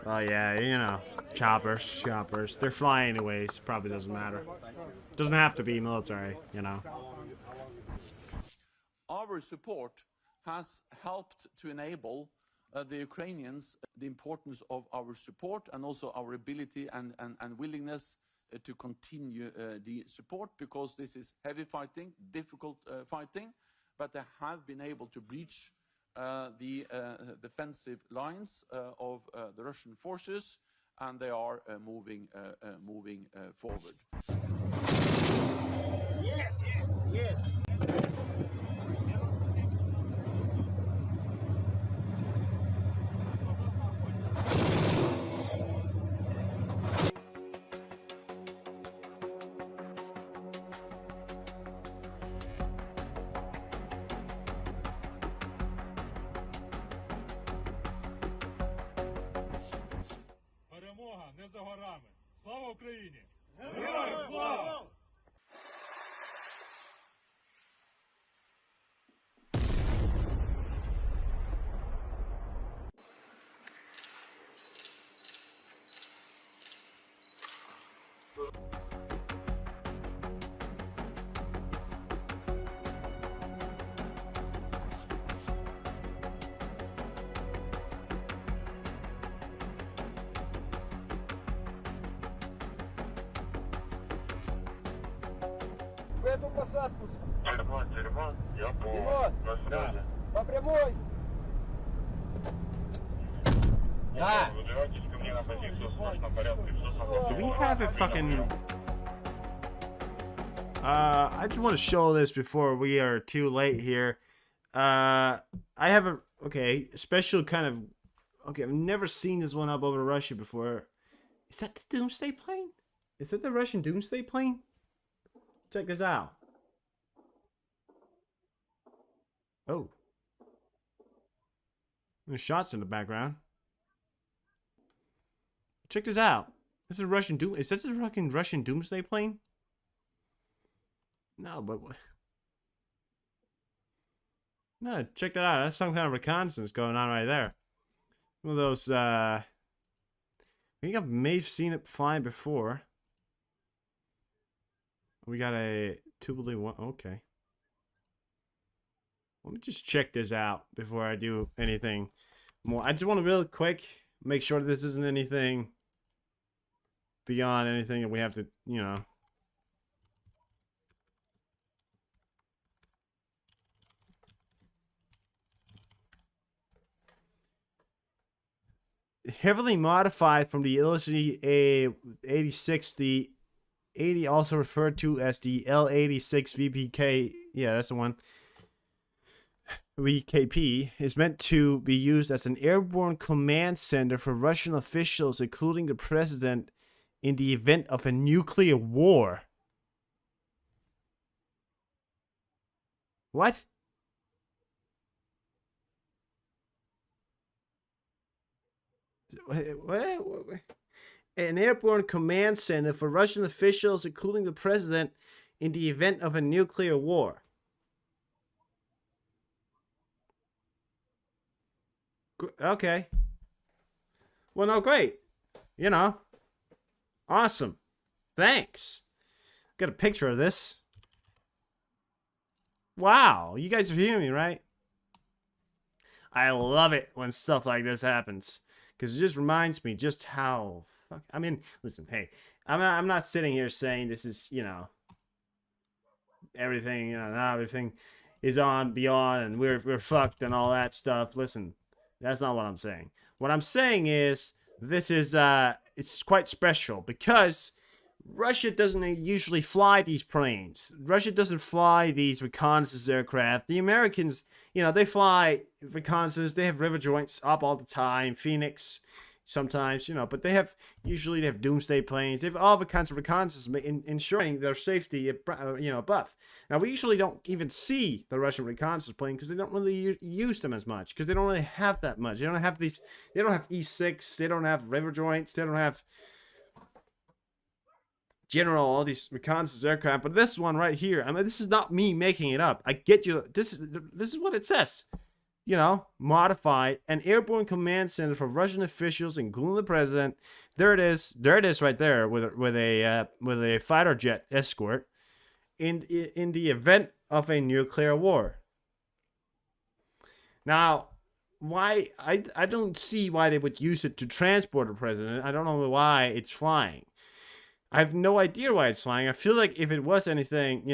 Oh yeah, choppers. They're flying anyways. Probably doesn't matter. Doesn't have to be military, Our support has helped to enable the Ukrainians the importance of our support and also our ability and willingness to continue the support, because this is heavy fighting, difficult fighting, but they have been able to breach the defensive lines of the Russian forces, and they are moving forward. Yes, yes. Перемога не за горами. Слава Україні! Героям слава! В эту посадку. Тюрьма, я по Димон, связи. по прямой. Да. Вызывайтесь ко мне на позицию в срочном порядке. Do we have a fucking... I just want to show this before we are too late here. I have a... Okay, special kind of... Okay, I've never seen this one up over Russia before. Is that the Doomsday plane? Is that the Russian Doomsday plane? Check this out. Oh. There's shots in the background. Check this out. This is a Russian Doom. Is this a fucking Russian Doomsday plane? No, but what? No, check that out. That's some kind of reconnaissance going on right there. One of those, I think I may have seen it flying before. We got a Tubular one. Okay. Let me just check this out before I do anything more. I just want to real quick make sure this isn't anything beyond anything that we have to, you know. Heavily modified from the Illustrated A86, the 80 also referred to as the L86 VPK, yeah, that's the one, VKP, is meant to be used as an airborne command center for Russian officials, including the president, in the event of a nuclear war. What? What? An airborne command center for Russian officials, including the president, in the event of a nuclear war. Okay. Well, no, great. You know. Awesome. Thanks. Got a picture of this. Wow. You guys are hearing me, right? I love it when stuff like this happens, because it just reminds me just how... I mean, listen, hey, I'm not sitting here saying this is, you know, everything, you know, now everything is on beyond and we're fucked and all that stuff. Listen, that's not what I'm saying. What I'm saying is this is it's quite special because Russia doesn't usually fly these planes. Russia doesn't fly these reconnaissance aircraft. The Americans, you know, they fly reconnaissance. They have river joints up all the time. Phoenix. Sometimes, you know, but they have doomsday planes. They have all the kinds of reconnaissance ensuring their safety, you know, above. Now, we usually don't even see the Russian reconnaissance plane because they don't really use them as much because they don't really have that much. They don't have these, they don't have E6, they don't have river joints, they don't have all these reconnaissance aircraft. But this one right here, I mean, this is not me making it up. I get you. This is what it says. You know, modified an airborne command center for Russian officials, including the president. There it is. There it is, right there, with a fighter jet escort, in the event of a nuclear war. Now, why I don't see why they would use it to transport a president. I don't know why it's flying. I have no idea why it's flying. I feel like if it was anything,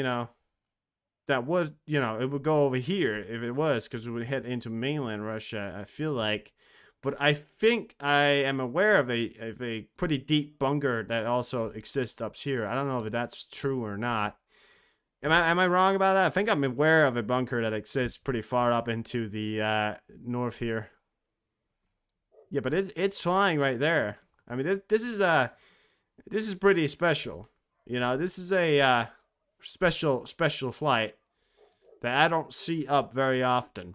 that would, it would go over here if it was, because it would head into mainland Russia, I feel like. But I think I am aware of a pretty deep bunker that also exists up here. I don't know if that's true or not. Am I wrong about that? I think I'm aware of a bunker that exists pretty far up into the north here. Yeah, but it's flying right there. I mean, this is pretty special. This is a special flight that I don't see up very often.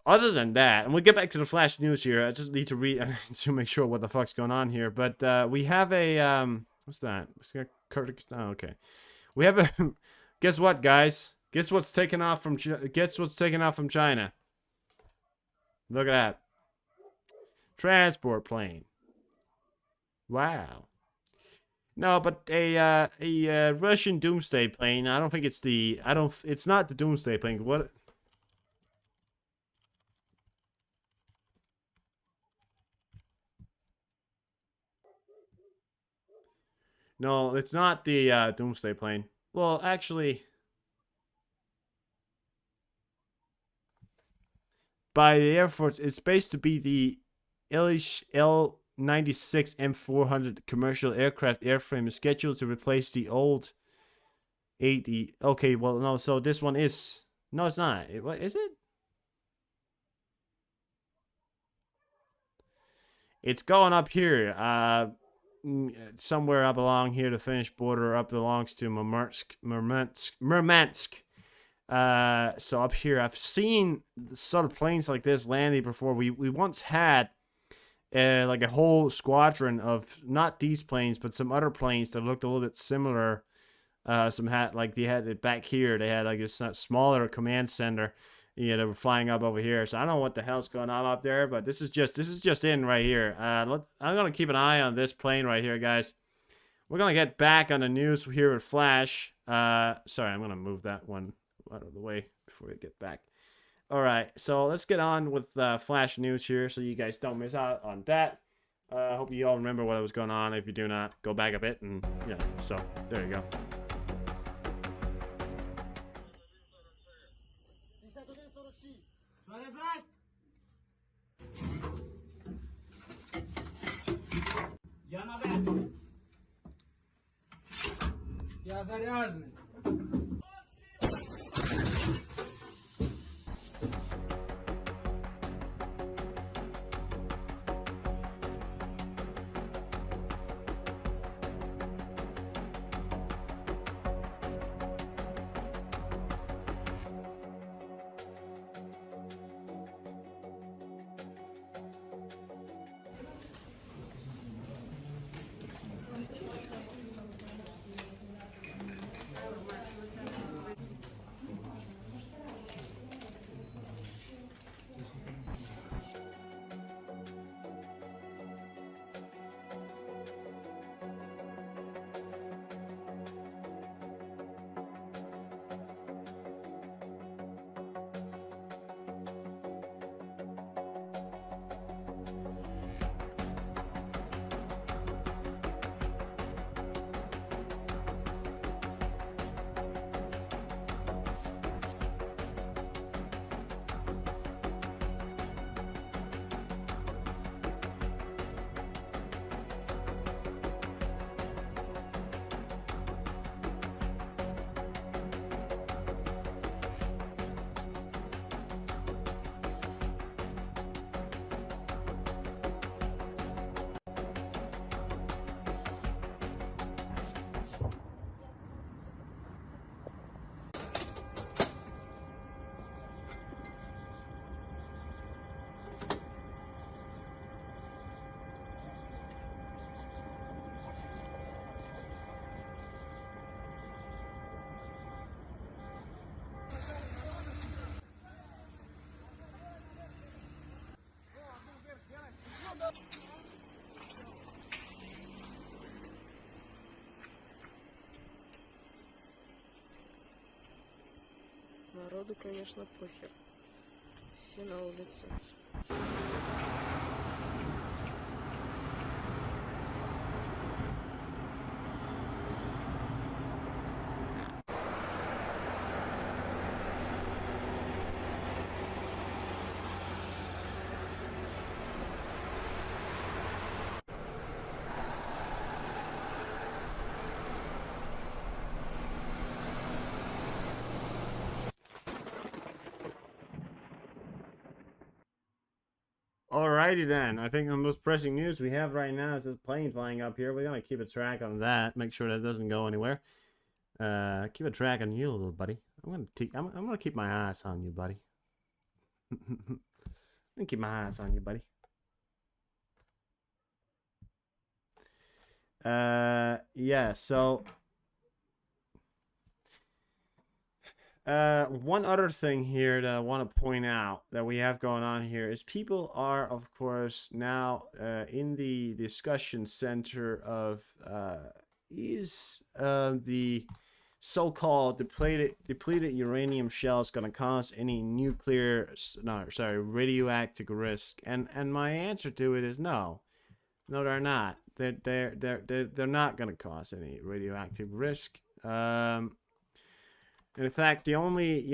Other than that, and we'll get back to the flash news here. I just need to read to make sure what the fuck's going on here. But we have a what's that? Kyrgyzstan. Oh, okay. We have a guess what, guys? Guess what's taken off from China? Look at that. Transport plane. Wow. No, but a Russian doomsday plane. I don't think it's the it's not the doomsday plane. What? No, it's not the doomsday plane. Well, actually, by the Air Force, it's supposed to be the L96 M400 commercial aircraft airframe is scheduled to replace the old 80. Okay, well, no, so this one is... No, it's not. What is it? It's going up here. Somewhere up along here, the Finnish border up belongs to Murmansk. So up here, I've seen sort of planes like this landing before. We once had like a whole squadron of not these planes, but some other planes that looked a little bit similar. Some had like they had it back here. They had like a smaller command center. They were flying up over here. So I don't know what the hell's going on up there, but this is just in right here. I'm gonna keep an eye on this plane right here, guys. We're gonna get back on the news here with Flash. Sorry, I'm gonna move that one out of the way before we get back. All right, so let's get on with Flash news here, so you guys don't miss out on that. I hope you all remember what was going on. If you do not, go back a bit, and yeah. So there you go. Я заряженный. Народу, конечно, похер. Все на улице. Alrighty then. I think the most pressing news we have right now is this plane flying up here. We're gonna keep a track on that. Make sure that doesn't go anywhere. Keep a track on you, little buddy. I'm gonna keep my eyes on you, buddy. I'm gonna keep my eyes on you, buddy. Yeah. So, one other thing here that I want to point out that we have going on here is people are, of course, now in the discussion center of is the so-called depleted uranium shells going to cause any radioactive risk? And my answer to it is no. No, they're not. They're not going to cause any radioactive risk. And in fact, the only,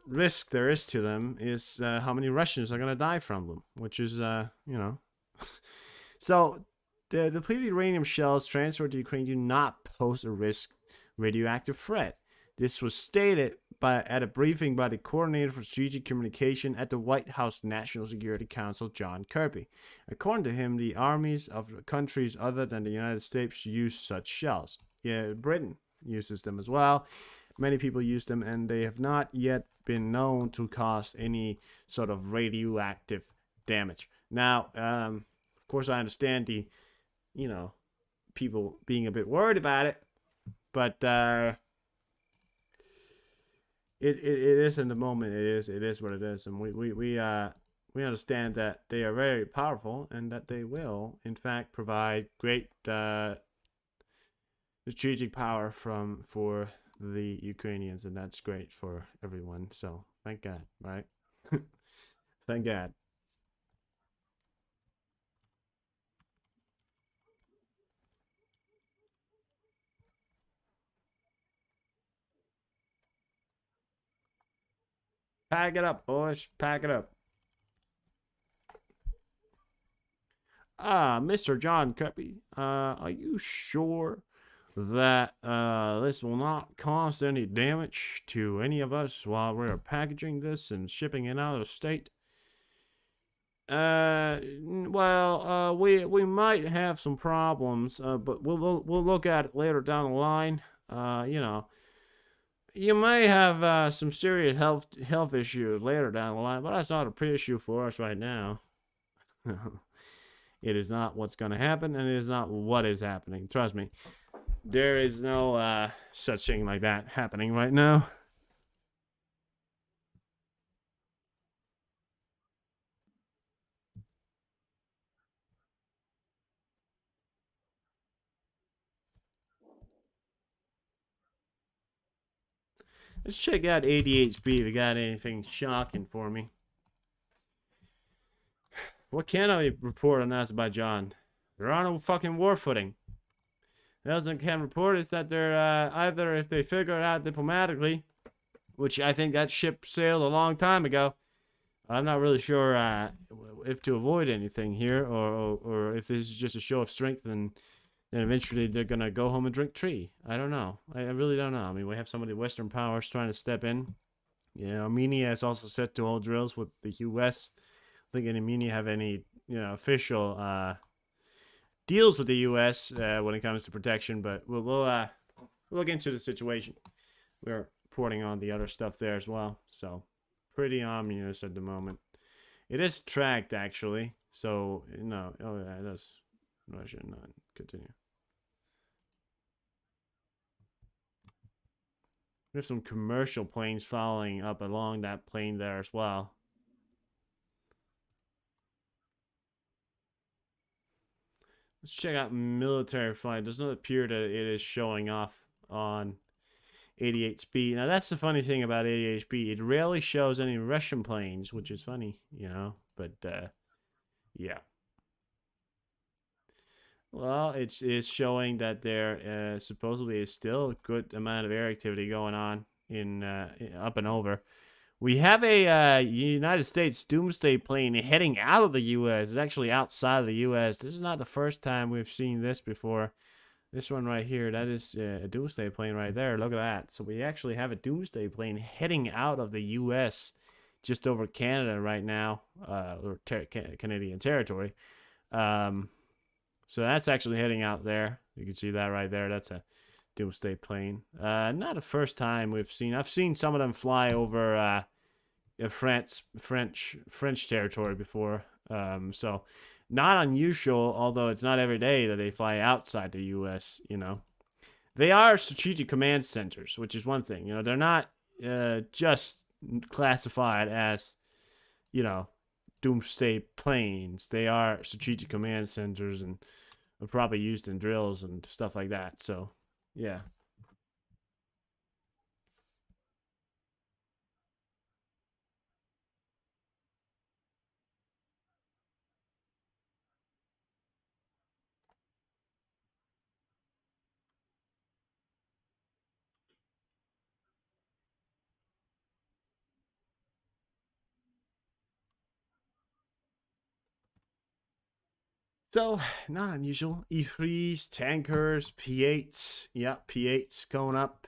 risk there is to them is how many Russians are going to die from them, which is, So, the depleted uranium shells transferred to Ukraine do not pose a radioactive threat. This was stated at a briefing by the Coordinator for Strategic Communication at the White House National Security Council, John Kirby. According to him, the armies of countries other than the United States use such shells. Yeah, Britain uses them as well. Many people use them, and they have not yet been known to cause any sort of radioactive damage. Now, of course, I understand the, people being a bit worried about it, but it is in the moment. It is what it is, and we understand that they are very powerful and that they will, in fact, provide great strategic power for the Ukrainians, and that's great for everyone. So thank God, right? Thank God. Pack it up, boys. Pack it up. Mr. John Kirby, are you sure that this will not cause any damage to any of us while we're packaging this and shipping it out of state? Well, we might have some problems, but we'll look at it later down the line. You may have some serious health issues later down the line, but that's not a pre-issue for us right now. It is not what's going to happen, and it is not what is happening. Trust me. There is no such thing like that happening right now. Let's check out ADHB if we got anything shocking for me. What can I report on Azerbaijan? They're on a fucking war footing. The else I can report is that they're either, if they figure it out diplomatically, which I think that ship sailed a long time ago. I'm not really sure if to avoid anything here, or if this is just a show of strength, and then eventually they're gonna go home and drink tea. I don't know. I really don't know. I mean, we have some of the Western powers trying to step in. Yeah, Armenia is also set to hold drills with the U.S. I think Armenia have any official deals with the U.S. When it comes to protection, but we'll look into the situation. We're reporting on the other stuff there as well, so pretty ominous at the moment. It is tracked actually, so no. Oh yeah, it is. Russia. No, continue. We have some commercial planes following up along that plane there as well. Let's check out military flight. It does not appear that it is showing off on 88 speed. Now that's the funny thing about 88 speed. It rarely shows any Russian planes, which is funny, you know. But yeah. Well, it's showing that there supposedly is still a good amount of air activity going on in up and over. We have a United States doomsday plane heading out of the U.S. It's actually outside of the U.S. This is not the first time we've seen this before. This one right here, that is a doomsday plane right there. Look at that. So we actually have a doomsday plane heading out of the U.S. just over Canada right now, or Canadian territory. So that's actually heading out there. You can see that right there. That's a doomsday plane. Not the first time we've seen. I've seen some of them fly over French territory before. So not unusual, although it's not every day that they fly outside the U.S., you know. They are strategic command centers, which is one thing. You know, they're not just classified as, you know, doomsday planes. They are strategic command centers and are probably used in drills and stuff like that. So, yeah. So, not unusual. E3s, tankers, P8s. Yeah, P8s going up.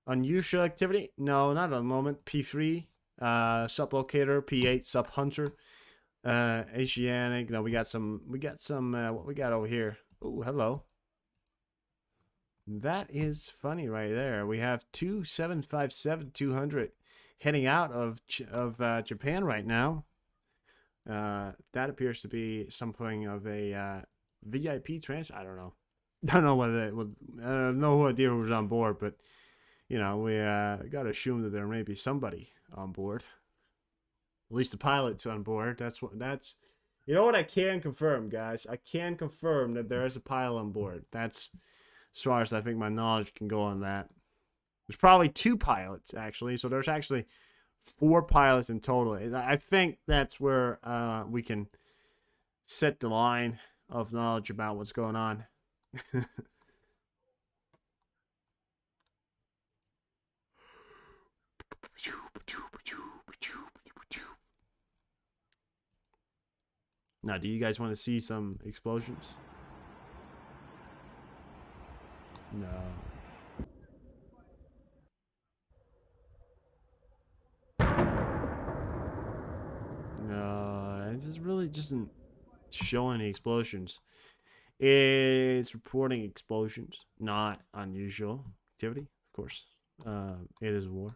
Unusual activity? No, not at the moment. P3, sublocator, P8, sub hunter, Asiatic. No, we got some, what we got over here? Oh, hello. That is funny right there. We have 2757-200 heading out of Japan right now. That appears to be something of a VIP transfer. I don't know. I don't know whether I have no idea who was on board, but you know, we got to assume that there may be somebody on board. At least the pilot's on board. That's you know what I can confirm, guys. I can confirm that there is a pilot on board. That's as far as I think my knowledge can go on that. There's probably 2 pilots actually, so there's actually 4 pilots in total. I think that's where we can set the line of knowledge about what's going on. Now, do you guys want to see some explosions? No. No, it just really doesn't show any explosions. It's reporting explosions, not unusual activity, of course. It is war.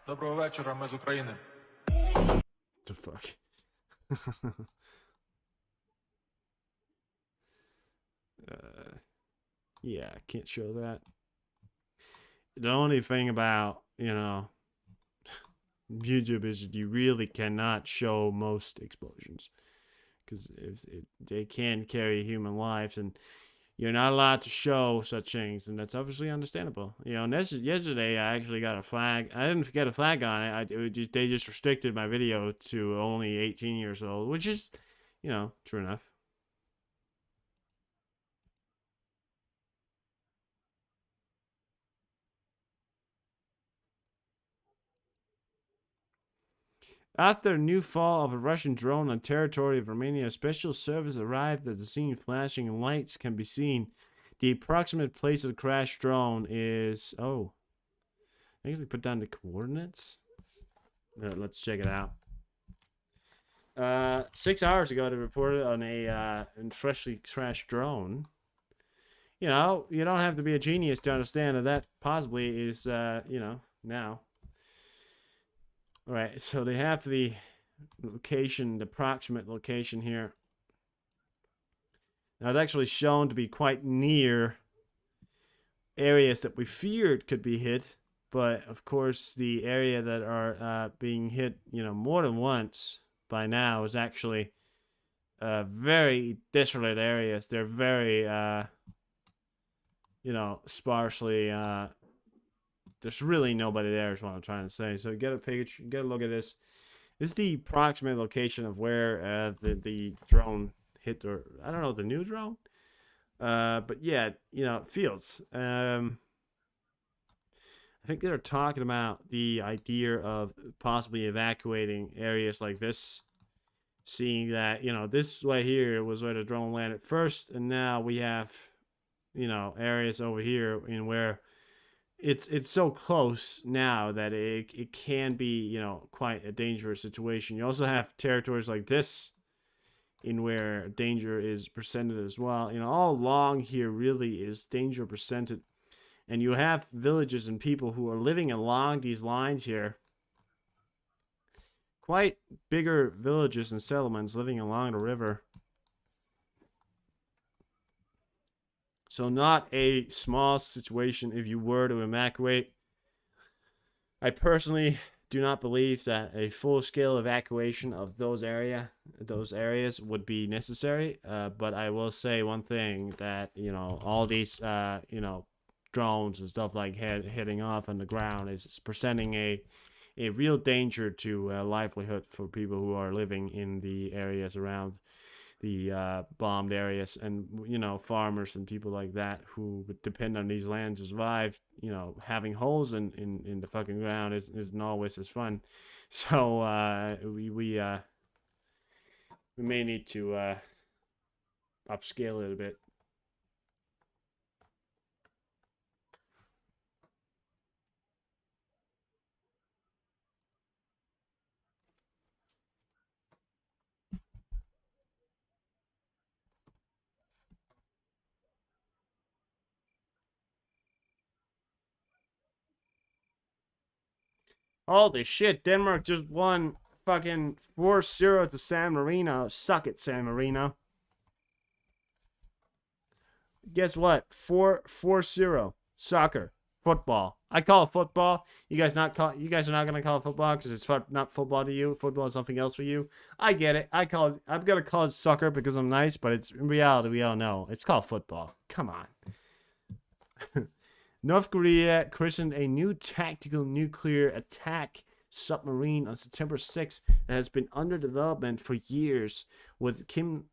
Доброго вечора, ми з України. The fuck? Yeah, I can't show that. The only thing about, you know, YouTube is you really cannot show most explosions. Because they can carry human lives, and you're not allowed to show such things, and that's obviously understandable. You know, and yesterday I actually got a flag. I didn't get a flag on it. They just restricted my video to only 18 years old, which is, you know, true enough. After new fall of a Russian drone on territory of Romania, special service arrived at the scene. Flashing lights can be seen. The approximate place of the crash drone is... Oh. I think we put down the coordinates. Let's check it out. 6 hours ago, they reported on a freshly crashed drone. You know, you don't have to be a genius to understand that possibly is, you know, now. All right, so they have the location, the approximate location here. Now, it's actually shown to be quite near areas that we feared could be hit, but of course, the area that are being hit, you know, more than once by now is actually very desolate areas. They're very, sparsely. There's really nobody there, is what I'm trying to say. So get a picture, get a look at this. This is the approximate location of where the drone hit, or I don't know, the new drone. But yeah, fields. I think they're talking about the idea of possibly evacuating areas like this. Seeing that, this right here was where the drone landed first, and now we have, areas over here in where it's so close now that it can be, quite a dangerous situation. You also have territories like this in where danger is presented as well. All along here really is danger presented. And you have villages and people who are living along these lines here. Quite bigger villages and settlements living along the river. So not a small situation if you were to evacuate. I personally do not believe that a full-scale evacuation of those areas would be necessary. But I will say one thing, that all these drones and stuff like heading off on the ground is presenting a real danger to livelihood for people who are living in the areas around the bombed areas, and farmers and people like that who would depend on these lands to survive. Having holes in the fucking ground isn't always as fun. So we may need to upscale it a bit. Holy shit, Denmark just won fucking 4-0 to San Marino. Suck it, San Marino. Guess what? 4-0. Soccer. Football. I call it football. You guys are not gonna call it football because it's not football to you. Football is something else for you. I get it. I'm gonna call it soccer because I'm nice, but it's in reality, we all know it's called football. Come on. North Korea christened a new tactical nuclear attack submarine on September 6th that has been under development for years, with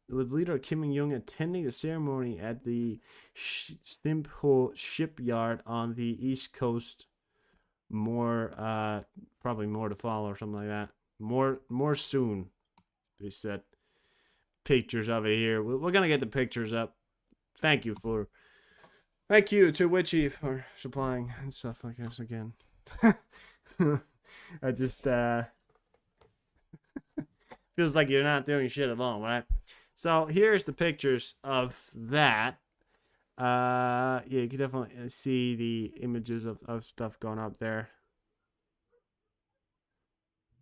leader Kim Jong-un attending the ceremony at the Stimpo shipyard on the East Coast. Probably more to follow or something like that. More soon, they said. Pictures of it here. We're gonna get the pictures up. Thank you to Witchy for supplying and stuff like this again. I just feels like you're not doing shit alone, right? So here's the pictures of that. Yeah, you can definitely see the images of stuff going up there.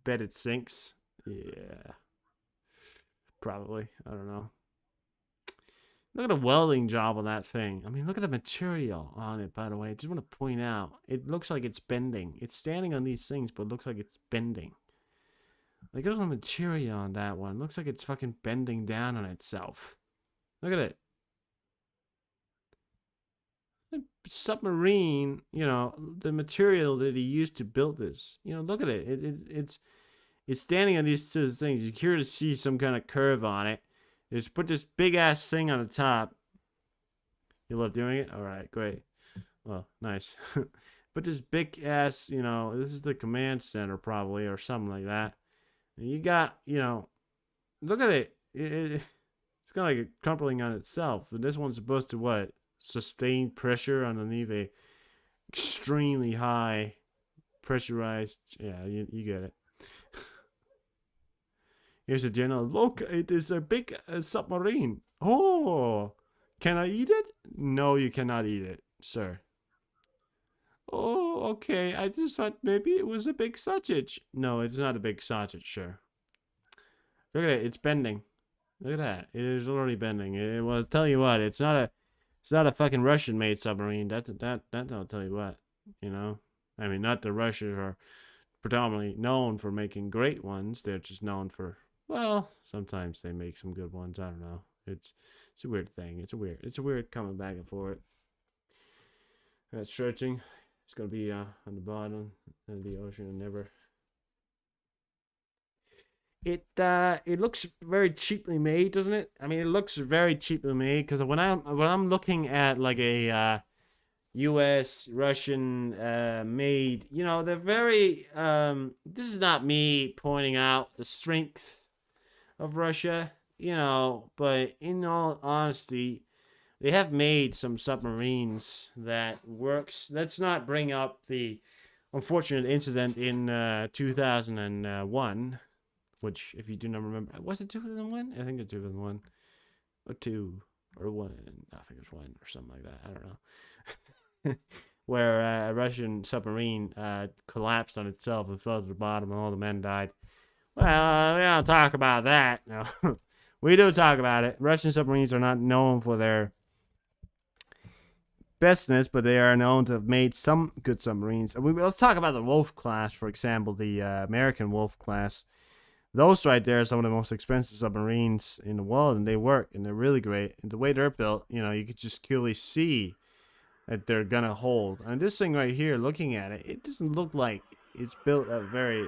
Bet it sinks. Yeah. Probably. I don't know. Look at the welding job on that thing. I mean, look at the material on it, by the way. I just want to point out, it looks like it's bending. It's standing on these things, but it looks like it's bending. Like, look at the material on that one. It looks like it's fucking bending down on itself. Look at it. The submarine, the material that he used to build this. Look at it. It's standing on these two things. You're curious to see some kind of curve on it. Just put this big ass thing on the top. You love doing it? Alright, great. Well, nice. Put this big ass, this is the command center probably, or something like that. And you got, look at it. It's kind of like crumpling on itself. But this one's supposed to what? Sustain pressure underneath a extremely high pressurized. Yeah, you get it. Here's a general. Look, it is a big submarine. Oh, can I eat it? No, you cannot eat it, sir. Oh, okay. I just thought maybe it was a big sausage. No, it's not a big sausage, sir. Look at it. It's bending. Look at that. It is already bending. Well, I'll tell you what. It's not a fucking Russian-made submarine. That I'll tell you what. I mean, not the Russians are predominantly known for making great ones. They're just known for Well, sometimes they make some good ones. I don't know. It's a weird thing. It's a weird coming back and forth. That's stretching. It's gonna be on the bottom of the ocean and never. It looks very cheaply made, doesn't it? I mean, it looks very cheaply made because when I'm looking at like a U.S. Russian made, they're very. This is not me pointing out the strength of Russia, but in all honesty, they have made some submarines that works. Let's not bring up the unfortunate incident in 2001, which, if you do not remember, was it 2001? I think it's 2001 or 2 or 1. I think it was 1 or something like that. I don't know. Where a Russian submarine collapsed on itself and fell to the bottom, and all the men died. Well, we don't talk about that. No, we do talk about it. Russian submarines are not known for their bestness, but they are known to have made some good submarines. Let's talk about the Wolf class, for example, the American Wolf class. Those right there are some of the most expensive submarines in the world, and they work, and they're really great. And the way they're built, you could just clearly see that they're gonna hold. And this thing right here, looking at it, it doesn't look like it's built up very,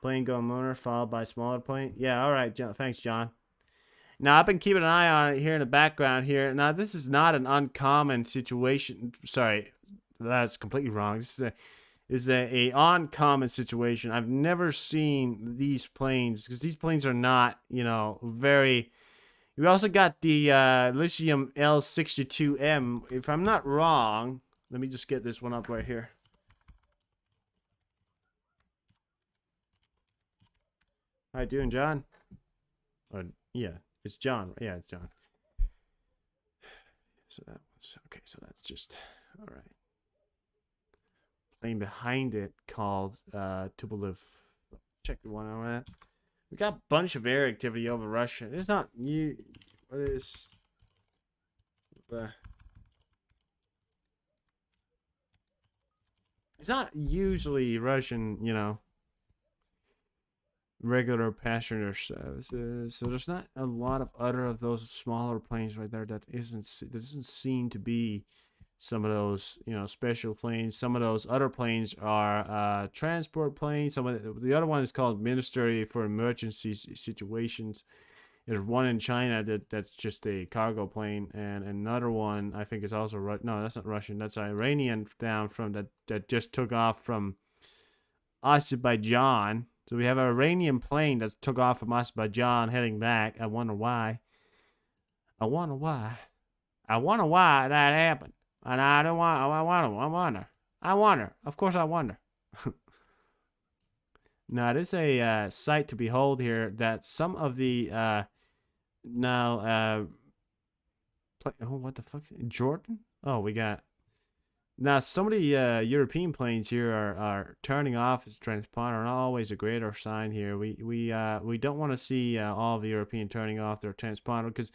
Plane going motor followed by smaller plane. Yeah, all right, John. Thanks, John. Now, I've been keeping an eye on it here in the background here. Now, this is not an uncommon situation. Sorry, that's completely wrong. This is a uncommon situation. I've never seen these planes, because these planes are not, very... We also got the Lithium L62M. If I'm not wrong, let me just get this one up right here. How you doing, John? Yeah, it's John. Yeah, it's John. So that was okay. So that's just all right. Plane behind it called Tupolev. Check the one on that. We got a bunch of air activity over Russia. It's not you. What is the? It's not usually Russian, regular passenger services. So there's not a lot of other of those smaller planes right there that doesn't seem to be some of those, special planes. Some of those other planes are transport planes. Some of the other one is called Ministry for Emergency Situations. There's one in China that's just a cargo plane, and another one I think is also no, that's not Russian. That's Iranian down from that just took off from Azerbaijan. So we have an Iranian plane that took off from Azerbaijan heading back. I wonder why. I wonder why that happened. And I don't want. I wonder. Of course, I wonder. Now, this is a sight to behold here. That some of the what the fuck? Jordan? Oh, we got. Now, some of the European planes here are turning off as transponder, not always a greater sign here. We don't want to see all of the European turning off their transponder, because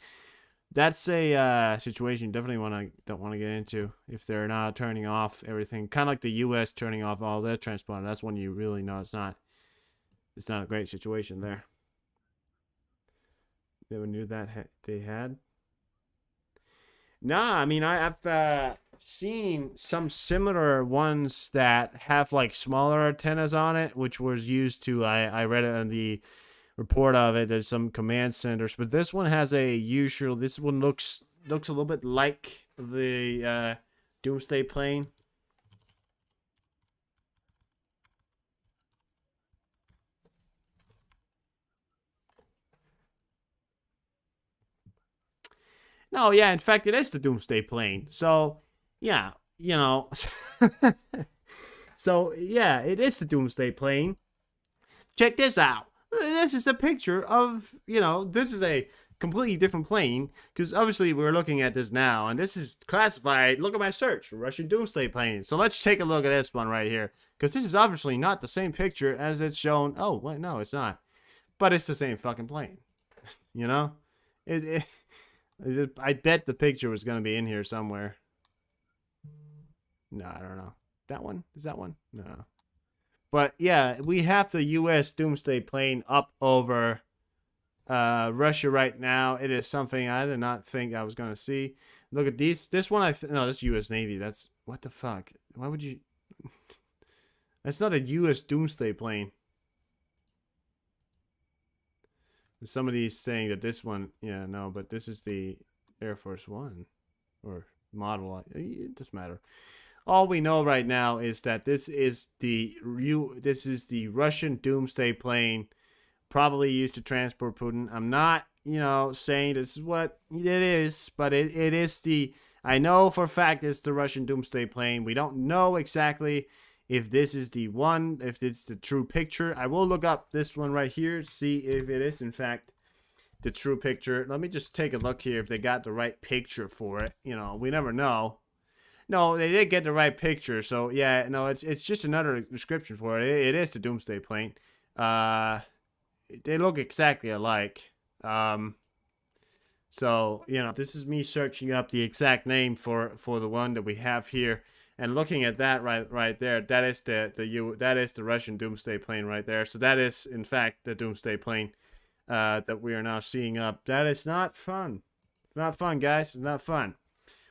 that's a situation you definitely don't want to get into if they're not turning off everything. Kind of like the U.S. turning off all their transponder. That's when you really know it's not a great situation there. Never knew that they had. Nah, I mean, I've seen some similar ones that have like smaller antennas on it, which was used to, I read it in the report of it, there's some command centers, but this one has this one looks a little bit like the Doomsday plane. No, yeah, in fact, it is the Doomsday plane. So, yeah, so, yeah, it is the Doomsday plane. Check this out. This is a picture of, this is a completely different plane, because obviously we're looking at this now, and this is classified. Look at my search, Russian Doomsday plane. So let's take a look at this one right here, because this is obviously not the same picture as it's shown. Oh, wait, no, it's not. But it's the same fucking plane. I bet the picture was going to be in here somewhere. No, I don't know. That one? Is that one? No. But yeah, we have the U.S. Doomsday plane up over Russia right now. It is something I did not think I was going to see. Look at these. This one, no, this U.S. Navy. That's, what the fuck? Why would you? That's not a U.S. Doomsday plane. Somebody's saying that this one, yeah, no, but this is the Air Force One or model. It doesn't matter. All we know right now is that this is the Russian Doomsday plane, probably used to transport Putin. I'm not, saying this is what it is, but it is the. I know for a fact it's the Russian Doomsday plane. We don't know exactly if this is the one, if it's the true picture. I will look up this one right here, see if it is in fact the true picture. Let me just take a look here if they got the right picture for it. We never know. No, they did get the right picture. So yeah, no, it's just another description for it. It is the Doomsday plane. They look exactly alike. So this is me searching up the exact name for the one that we have here. And looking at that right there, that is the Russian Doomsday plane right there. So that is in fact the Doomsday plane that we are now seeing up. That is not fun. It's not fun, guys. It's not fun.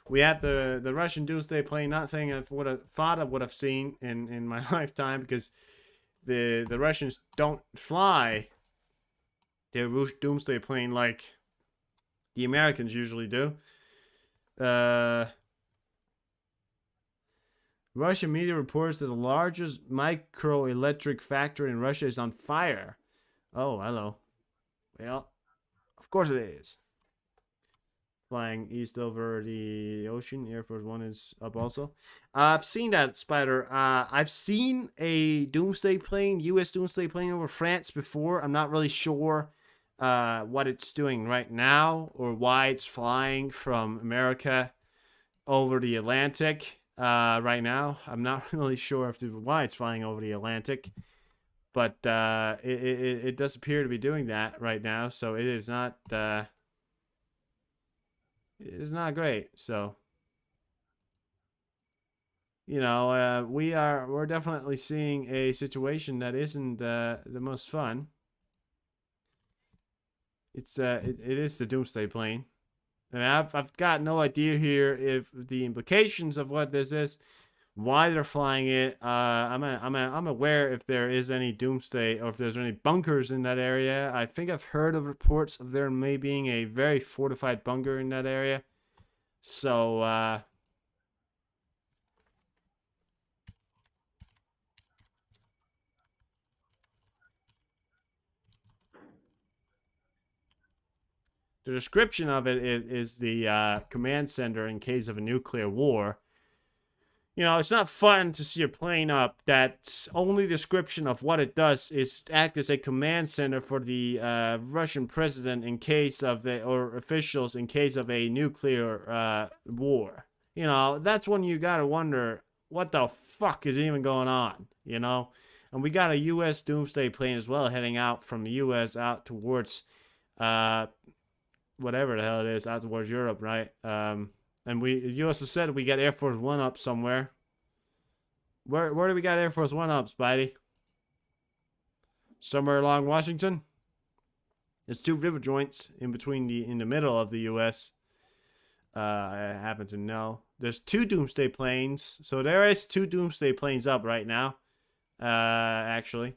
We have the Russian Doomsday plane. Not saying I would have thought I would have seen in my lifetime, because the Russians don't fly their Doomsday plane like the Americans usually do. Russian media reports that the largest microelectric factory in Russia is on fire. Oh, hello. Well, of course it is. Flying east over the ocean. Air Force One is up also. I've seen that, Spider. I've seen a Doomsday plane, U.S. Doomsday plane over France before. I'm not really sure what it's doing right now or why it's flying from America over the Atlantic. Right now, I'm not really sure why it's flying over the Atlantic, but it does appear to be doing that right now. So it is not great. So we're definitely seeing a situation that isn't the most fun. It is the Doomsday plane. I mean, I've got no idea here if the implications of what this is, why they're flying it. I'm aware if there is any Doomsday or if there's any bunkers in that area. I think I've heard of reports of there may being a very fortified bunker in that area. So the description of it is the command center in case of a nuclear war. It's not fun to see a plane up. That only description of what it does is act as a command center for the Russian president in case of or officials in case of a nuclear war. That's when you gotta wonder what the fuck is even going on. And we got a U.S. Doomsday plane as well heading out from the U.S. out towards whatever the hell it is, out towards Europe, right? And you also said we got Air Force One up somewhere. Where do we got Air Force One up, Spidey? Somewhere along Washington? There's two river joints in the middle of the U.S. I happen to know. There's two Doomsday planes. So there is two Doomsday planes up right now. Actually.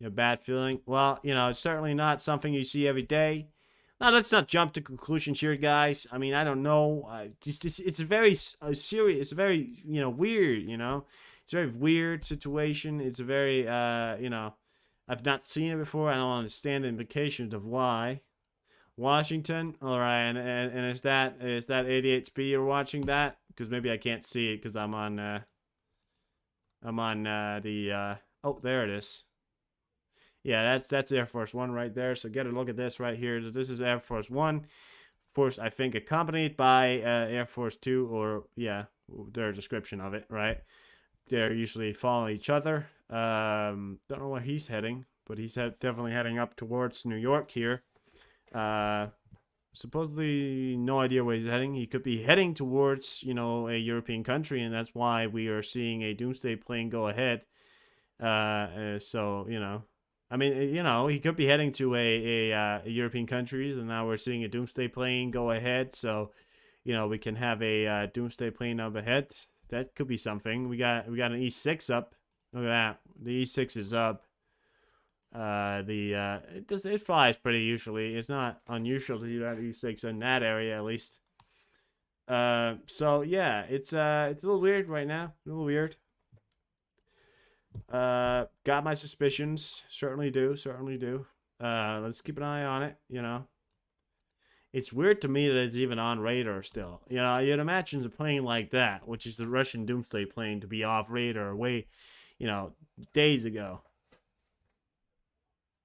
Bad feeling. Well, it's certainly not something you see every day. Now, let's not jump to conclusions here, guys. I mean, I don't know. It's a very serious. It's a very weird. It's a very weird situation. It's a very I've not seen it before. I don't understand the implications of why. Washington, all right, and is that 88B you're watching that? Because maybe I can't see it because I'm on the oh, there it is. Yeah, that's Air Force One right there. So get a look at this right here. This is Air Force One. Force, I think, accompanied by Air Force Two, or yeah, their description of it, right? They're usually following each other. Don't know where he's heading, but he's definitely heading up towards New York here. supposedly no idea where he's heading. He could be heading towards, you know, a European country, and that's why we are seeing a doomsday plane go ahead. So, you know, I mean, you know, he could be heading to a European countries, and now we're seeing a doomsday plane go ahead. So, you know, we can have a doomsday plane up ahead. That could be something. We got an E6 up. Look at that. The E6 is up. It flies pretty usually. It's not unusual to see that E6 in that area at least. So yeah, it's a little weird right now. A little weird. Got my suspicions. Certainly do. Let's keep an eye on it, you know. It's weird to me that it's even on radar still. You know, you'd imagine a plane like that, which is the Russian doomsday plane, to be off radar way, you know, days ago.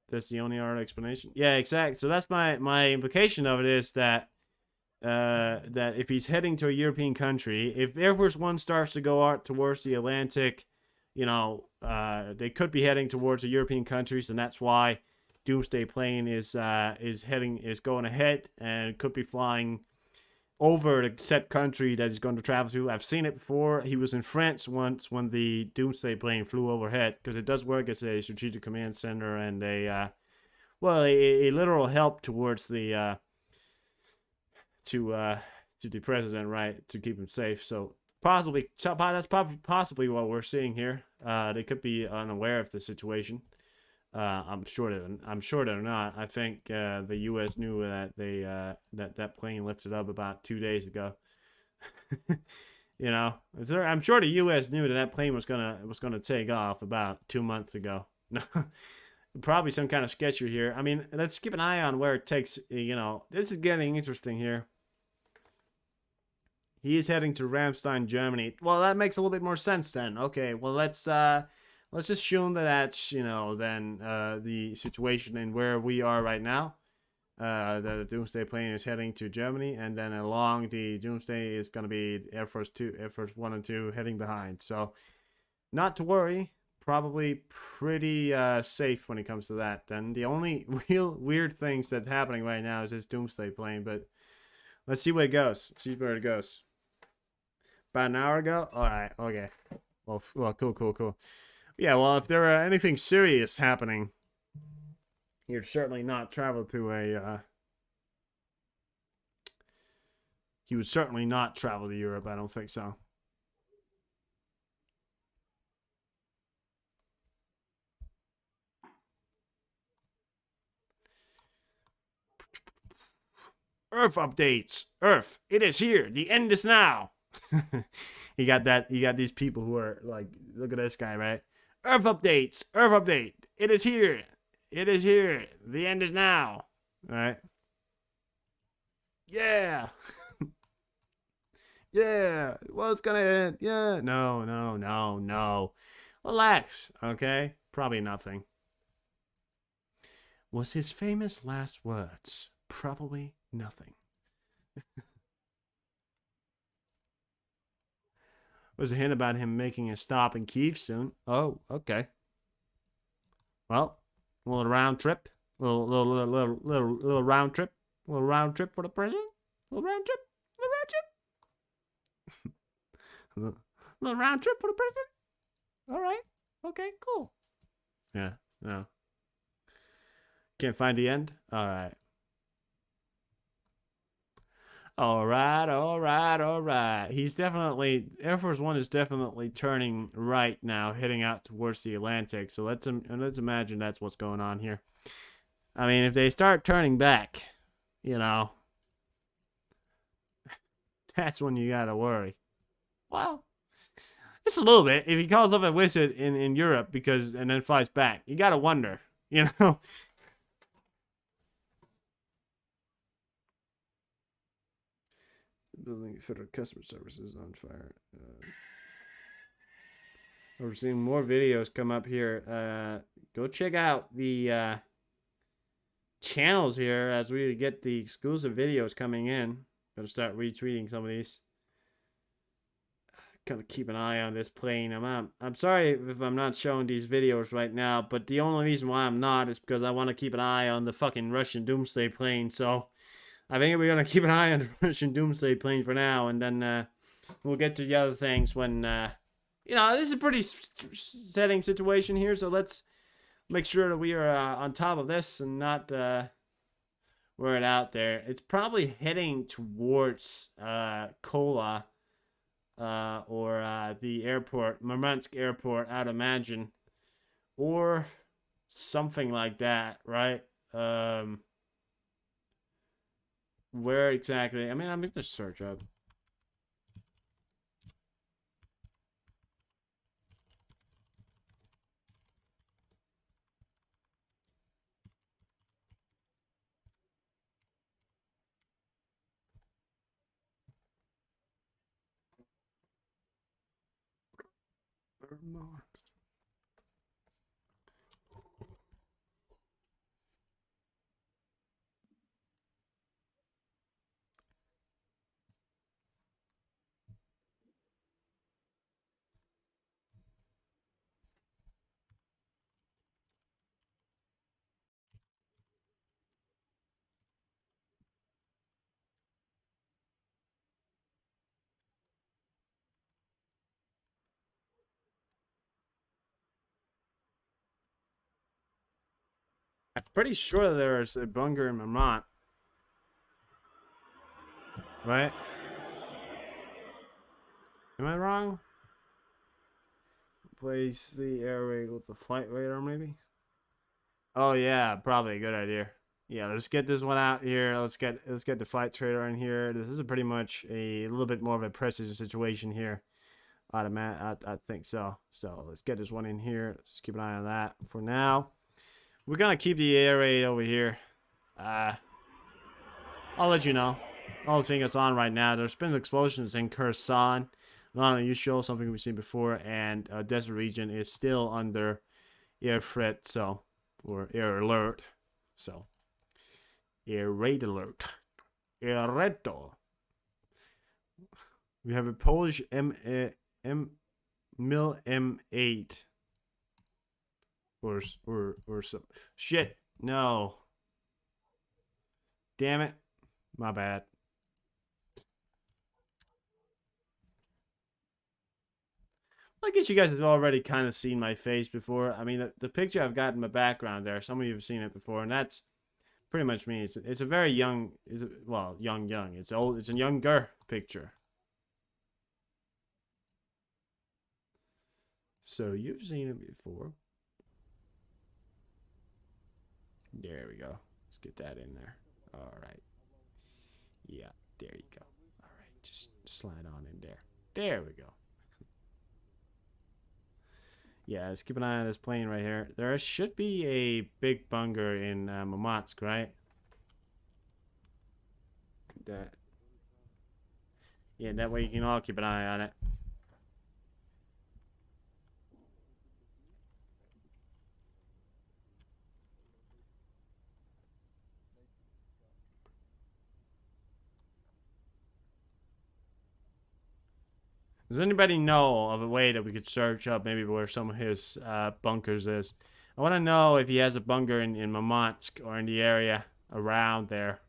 That's the only other explanation. Yeah, exactly. So that's my implication of it is that that if he's heading to a European country, if Air Force One starts to go out towards the Atlantic, you know, they could be heading towards the European countries, and that's why doomsday plane is going ahead and could be flying over the set country that he's going to travel to. I've seen it before. He was in France once when the doomsday plane flew overhead, because it does work as a strategic command center and a literal help towards the to the president, right, to keep him safe. So that's possibly what we're seeing here. They could be unaware of the situation. I'm sure they're not. I think the U.S. knew that that plane lifted up about 2 days ago. You know, I'm sure the U.S. knew that plane was gonna take off about 2 months ago. Probably some kind of sketcher here. I mean, let's keep an eye on where it takes. You know, this is getting interesting here. He is heading to Ramstein, Germany. Well, that makes a little bit more sense then. Okay, well let's assume that that's, you know, then the situation in where we are right now. That the doomsday plane is heading to Germany, and then along the doomsday is going to be Air Force 1 and 2 heading behind. So, not to worry. Probably pretty safe when it comes to that. Then the only real weird things that's happening right now is this doomsday plane. But let's see where it goes. About an hour ago. All right. Okay. Well, cool. Yeah, well, if there were anything serious happening, you'd certainly not travel to he would certainly not travel to Europe. I don't think so. Earth updates. Earth, it is here. The end is now. You got these people who are like, look at this guy, right? Earth updates. Earth update. It is here. It is here. The end is now. All right. Yeah. Yeah. Well, it's gonna end. Yeah. No. Relax. Okay. Probably nothing. Was his famous last words. Probably nothing. Was a hint about him making a stop in Kyiv soon. Oh, okay. Well, a little round trip. Little round trip. Little round trip for the president. Little round trip. Little round trip for the president. All right. Okay, cool. Yeah, no. Can't find the end? All right. All right. He's definitely, Air Force One is definitely turning right now, heading out towards the Atlantic. So let's imagine that's what's going on here. I mean, if they start turning back, you know, that's when you gotta worry. Well, just a little bit. If he calls up a visit in Europe and then flies back, you gotta wonder, you know. Building federal customer services on fire. We're seeing more videos come up here. Go check out the channels here as we get the exclusive videos coming in. Gotta start retweeting some of these. Gotta keep an eye on this plane. I'm sorry if I'm not showing these videos right now, but the only reason why I'm not is because I want to keep an eye on the fucking Russian doomsday plane. So I think we're gonna keep an eye on the Russian Doomsday plane for now, and then we'll get to the other things when this is a pretty setting situation here. So let's make sure that we are on top of this and not wear it out there. It's probably heading towards Kola or the airport, Murmansk airport, I'd imagine, or something like that, right? Where exactly? I mean, I'm gonna search up. I'm pretty sure there's a bunker in Vermont, right? Am I wrong? Place the air raid with the flight radar, maybe? Oh yeah, probably a good idea. Yeah, let's get this one out here. Let's get the flight trader in here. This is pretty much a little bit more of a precision situation here. I think so. So let's get this one in here. Let's keep an eye on that for now. We're gonna keep the air raid over here. I'll let you know. All the thing that's on right now. There's been explosions in Kherson. Not unusual, something we've seen before, and desert region is still under air threat, so or air alert. So air raid alert. Air reto. We have a Polish Mil M8 or some shit. No. Damn it. My bad. I guess you guys have already kind of seen my face before. I mean, the picture I've got in my background there, some of you have seen it before, and that's pretty much me. It's a very young, young. It's old. It's a younger picture. So you've seen it before. There we go. Let's get that in there. All right. Yeah, there you go. All right, just slide on in there. There we go. Yeah, let's keep an eye on this plane right here. There should be a big bunker in Murmansk, right? Yeah, that way you can all keep an eye on it. Does anybody know of a way that we could search up maybe where some of his bunkers is? I want to know if he has a bunker in Murmansk or in the area around there.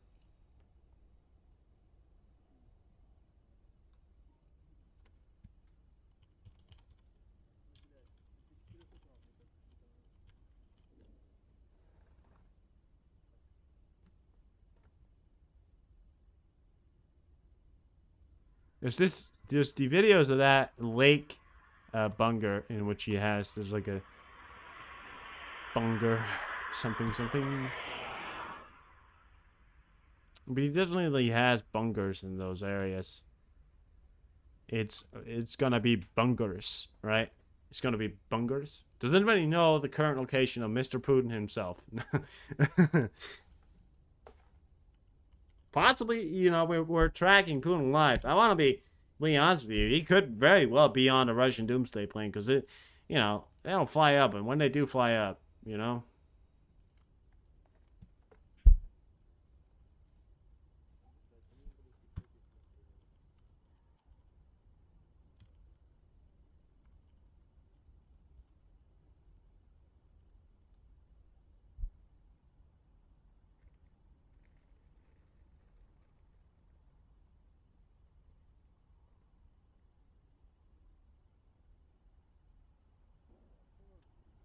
There's the videos of that lake bunker in which he has. There's like a bunker something. But he definitely has bunkers in those areas. It's gonna be bunkers, right? It's gonna be bunkers. Does anybody know the current location of Mr. Putin himself? Possibly, we're tracking Putin live. I want to be honest with you. He could very well be on a Russian Doomsday plane because they don't fly up, and when they do fly up,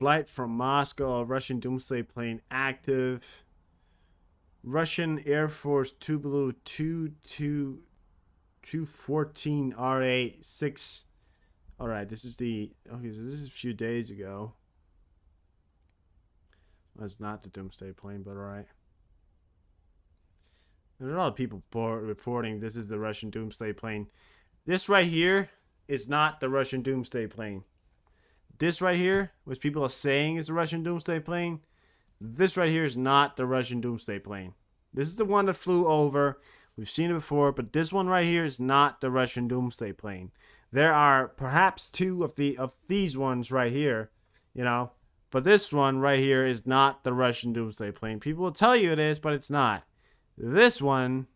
Flight from Moscow, Russian doomsday plane active. Russian Air Force Tupolev 214 RA6. All right, this is the okay. So this is a few days ago. That's not the doomsday plane, but all right. There's a lot of people reporting this is the Russian doomsday plane. This right here is not the Russian doomsday plane. This right here, which people are saying is the Russian doomsday plane, this right here is not the Russian doomsday plane. This is the one that flew over. We've seen it before, but this one right here is not the Russian doomsday plane. There are perhaps two of these ones right here, you know, but this one right here is not the Russian doomsday plane. People will tell you it is, but it's not. This one,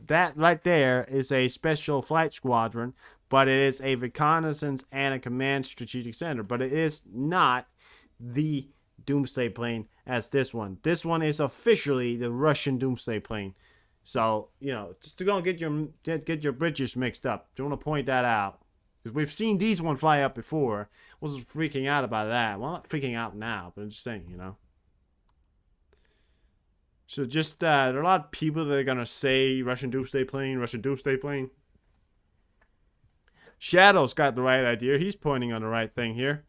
that right there, is a special flight squadron, but it is a reconnaissance and a command strategic center. But it is not the doomsday plane as this one. This one is officially the Russian doomsday plane. So, you know, just to go get your bridges mixed up. Do you want to point that out? Because we've seen these one fly up before. Wasn't freaking out about that. Well, I'm not freaking out now, but I'm just saying, you know. So just, there are a lot of people that are going to say Russian doomsday plane, Russian doomsday plane. Shadow's got the right idea. He's pointing on the right thing here.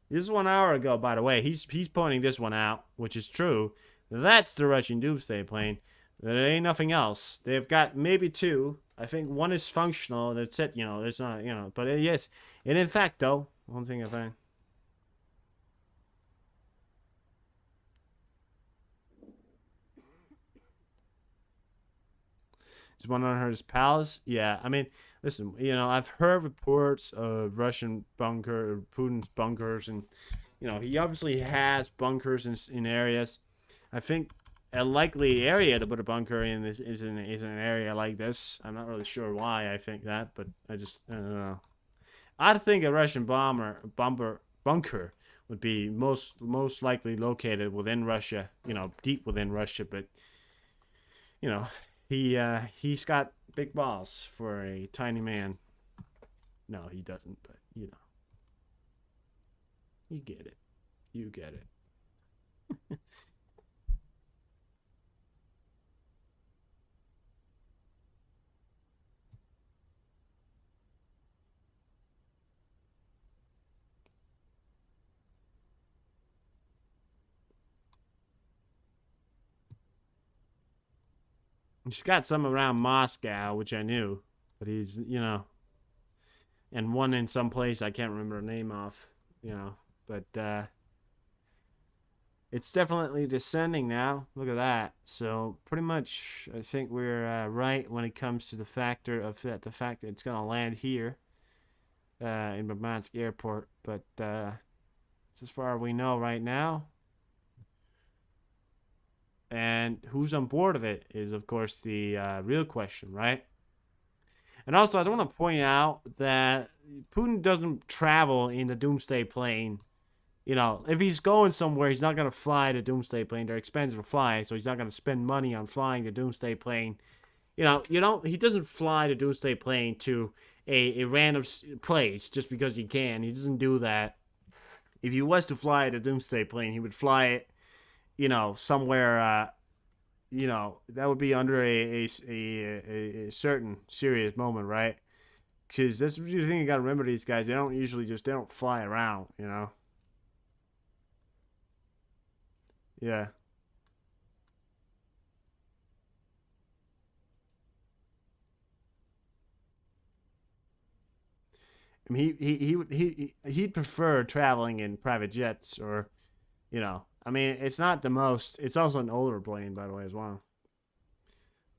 This is 1 hour ago, by the way. He's pointing this one out, which is true. That's the Russian doomsday plane. There ain't nothing else. They've got maybe two. I think one is functional. That's it. You know, there's not, you know. But yes, and in fact, though, one thing I find. Is one on his palace? Yeah, I mean, listen, you know, I've heard reports of Russian Putin's bunkers, and, you know, he obviously has bunkers in areas. I think a likely area to put a bunker in is in an area like this. I'm not really sure why I think that, but I don't know. I think a Russian bunker would be most likely located within Russia, you know, deep within Russia, but, you know, he's got big balls for a tiny man. No, he doesn't, but, you know. You get it. You get it. He's got some around Moscow, which I knew, but he's, you know, and one in some place I can't remember the name of, you know, but it's definitely descending now. Look at that. So pretty much, I think we're right when it comes to the fact that it's gonna land here in Murmansk Airport, but as far as we know right now. And who's on board of it is, of course, the real question, right? And also, I want to point out that Putin doesn't travel in the doomsday plane. You know, if he's going somewhere, he's not going to fly the doomsday plane. They're expensive to fly, so he's not going to spend money on flying the doomsday plane. You know, he doesn't fly the doomsday plane to a random place just because he can. He doesn't do that. If he was to fly the doomsday plane, he would fly it, you know, somewhere, you know, that would be under a certain serious moment, right? Because that's the thing you got to remember, these guys, they don't fly around, you know? Yeah. I mean, he'd prefer traveling in private jets or, you know, I mean, it's not the most. It's also an older plane, by the way, as well.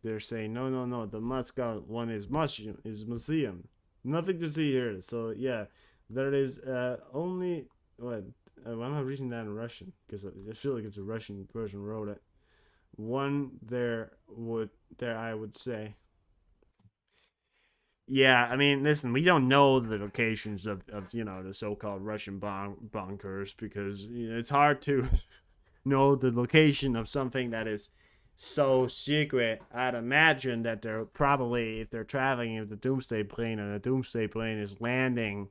They're saying no. The Moscow one is museum. Nothing to see here. So yeah, there is only what. I'm not reading that in Russian because I feel like it's a Russian person wrote it. One I would say. Yeah, I mean, listen, we don't know the locations of you know, the so-called Russian bunkers because, you know, it's hard to know the location of something that is so secret. I'd imagine that they're probably, if they're traveling with the doomsday plane and the doomsday plane is landing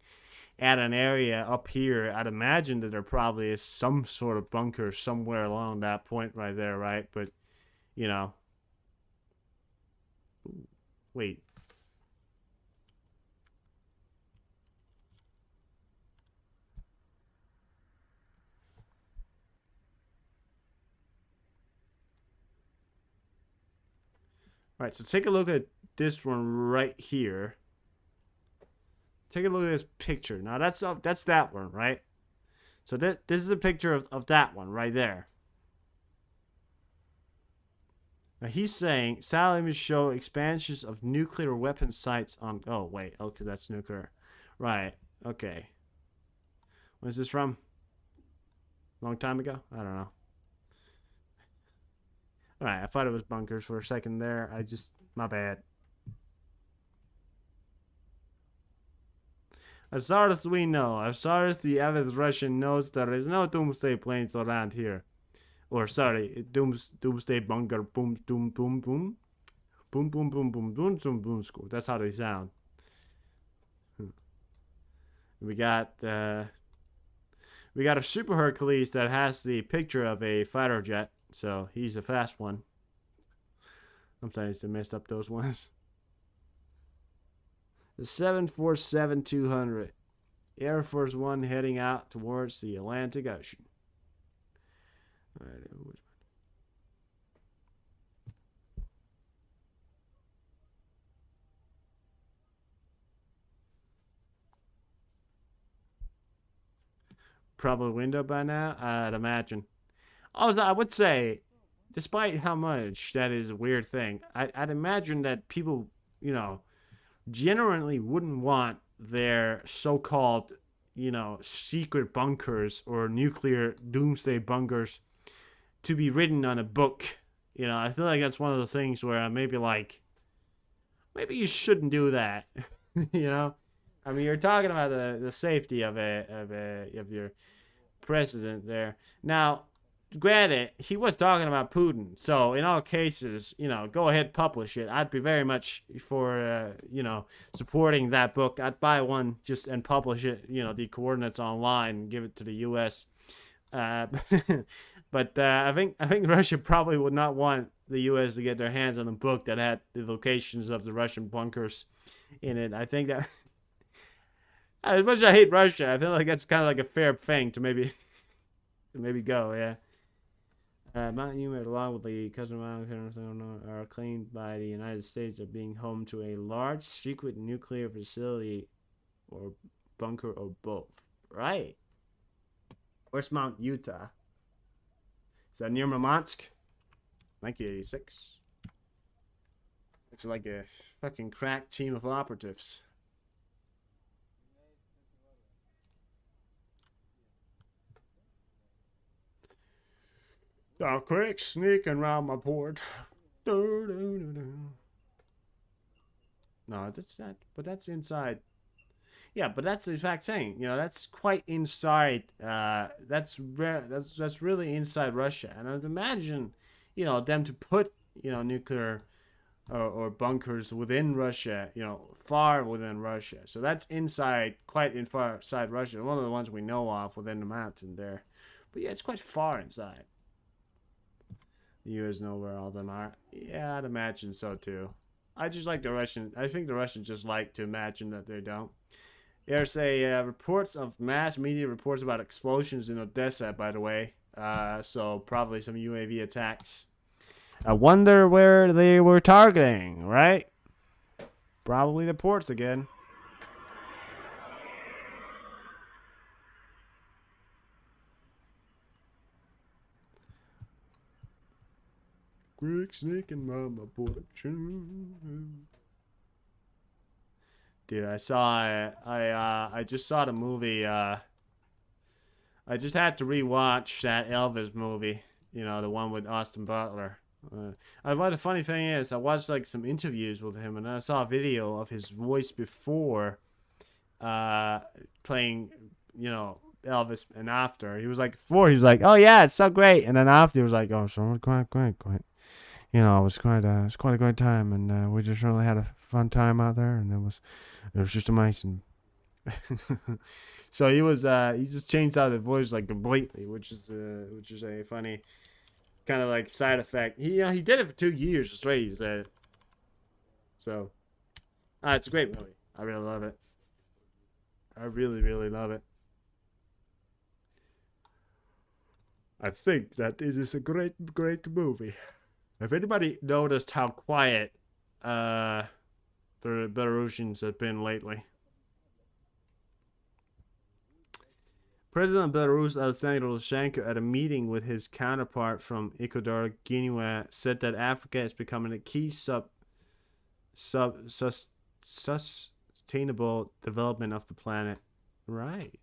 at an area up here, I'd imagine that there probably is some sort of bunker somewhere along that point right there, right? But, you know. Wait. All right, so take a look at this one right here. Take a look at this picture. Now that's that one, right? So this is a picture of that one right there. Now he's saying satellites show expansions of nuclear weapon sites on. Oh wait, okay, that's nuclear, right? Okay. When's this from? Long time ago? I don't know. All right, I thought it was bunkers for a second there. My bad. As far as we know, as far as the average Russian knows, there is no doomsday planes around here. Or sorry, doomsday bunker, boom, boom, boom, boom, boom, boom, boom, boom, boom, boom, boom, school. That's how they sound. We got a Super Hercules that has the picture of a fighter jet, so he's a fast one. Sometimes they messed up those ones. The 747-200, Air Force One heading out towards the Atlantic Ocean. All right, probably window by now, I'd imagine. Also, I would say, despite how much that is a weird thing, I'd imagine that people, you know, generally wouldn't want their so-called, you know, secret bunkers or nuclear doomsday bunkers to be written on a book. You know, I feel like that's one of the things where maybe you shouldn't do that. You know, I mean, you're talking about the safety of your president there. Now, granted, he was talking about Putin, so in all cases, you know, go ahead, publish it. I'd be very much for, you know, supporting that book. I'd buy one just and publish it, you know, the coordinates online and give it to the U.S. But I think Russia probably would not want the U.S. to get their hands on a book that had the locations of the Russian bunkers in it. I think that, as much as I hate Russia, I feel like that's kind of like a fair thing to maybe go, yeah. Mount Humid, along with the Cousin Mountain, are claimed by the United States as being home to a large secret nuclear facility or bunker or both. Right. Where's Mount Utah? Is that near Murmansk? 1986. It's like a fucking crack team of operatives. A quick sneaking around my port. No, that's not. But that's inside. Yeah, but that's in fact saying, you know, that's quite inside. That's really inside Russia, and I'd imagine, you know, them to put, you know, nuclear or bunkers within Russia, you know, far within Russia. So that's inside, quite far inside Russia. One of the ones we know of within the mountain there. But yeah, it's quite far inside. The U.S. know where all of them are. Yeah, I'd imagine so too. I think the Russians just like to imagine that they don't. There's reports of mass media reports about explosions in Odessa, by the way. So probably some UAV attacks. I wonder where they were targeting, right? Probably the ports again. Quick sneaking around my porch. Dude, I just saw the movie. I just had to rewatch that Elvis movie. You know, the one with Austin Butler. The funny thing is, I watched like some interviews with him, and I saw a video of his voice before playing, you know, Elvis, and after. He was like, before he was like, "Oh yeah, it's so great," and then after he was like, "Oh, so quite. You know, it was quite a good time, and we just really had a fun time out there, and it was just amazing." So he was he just changed out his voice like completely, which is a funny kind of like side effect. He did it for 2 years straight. He said. So, it's a great movie. I really love it. I really, really love it. I think that it is a great, great movie. If anybody noticed how quiet the Belarusians have been lately. President of Belarus, Alexander Lukashenko, at a meeting with his counterpart from Ecuador, Guinea, said that Africa is becoming a key sustainable development of the planet. Right.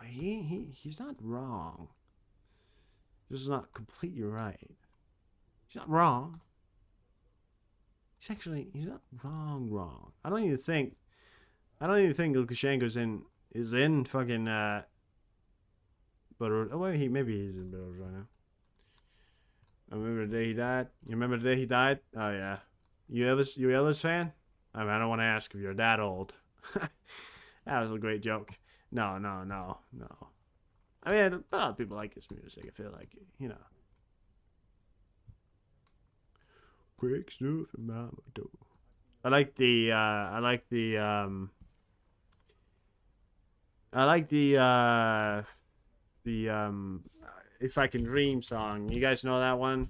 He's not wrong. This is not completely right. He's not wrong. He's not wrong. I don't even think Lukashenko's is in fucking Belarus. Oh wait, maybe he's in Belarus right now. I remember the day he died. You remember the day he died? Oh yeah. You Elvis fan? I mean, I don't want to ask if you're that old. That was a great joke. No. I mean, a lot of people like his music. I feel like, Quick stuff in my door. I like the If I Can Dream song. You guys know that one?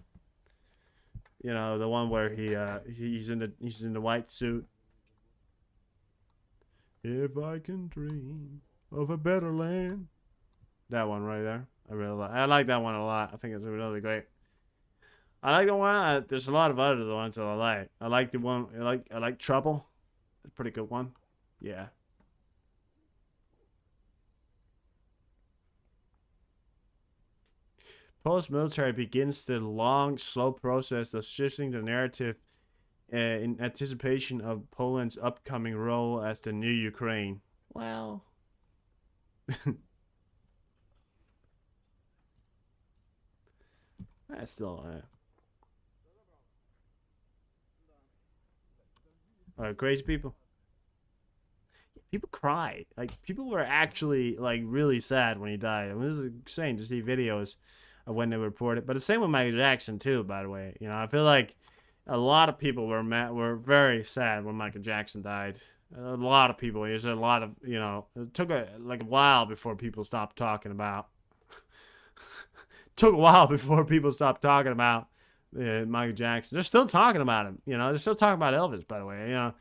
You know, the one where he's in the white suit. If I can dream of a better land. That one right there. I like that one a lot. I think it's really great. I like the one. There's a lot of other ones that I like. I like the one. I like Trouble. It's a pretty good one. Yeah. Post-military begins the long, slow process of shifting the narrative in anticipation of Poland's upcoming role as the new Ukraine. Well, that's still crazy people. People cried. Like, people were actually like really sad when he died. I mean, this is insane to see videos of when they reported. But the same with Michael Jackson too. By the way, I feel like a lot of people were very sad when Michael Jackson died. A lot of people. There's a lot of It took a while before people stopped talking about. Took a while before people stopped talking about Michael Jackson. They're still talking about him. They're still talking about Elvis. By the way,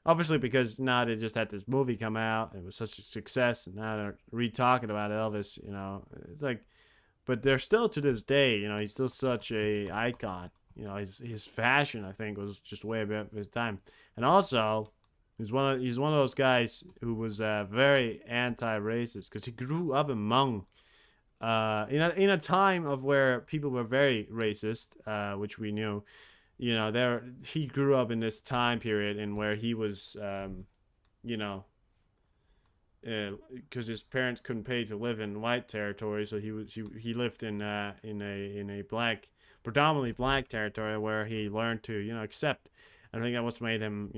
obviously because now they just had this movie come out. It was such a success, and now they're re-talking about Elvis. It's like, but they're still to this day. He's still such a icon. His fashion, I think, was just way above his time. And also, he's one of those guys who was very anti-racist because he grew up among in a time of where people were very racist, which we knew. He grew up in this time period in where he was, because his parents couldn't pay to live in white territory, so he lived in a predominantly black territory where he learned to accept. I think that was made him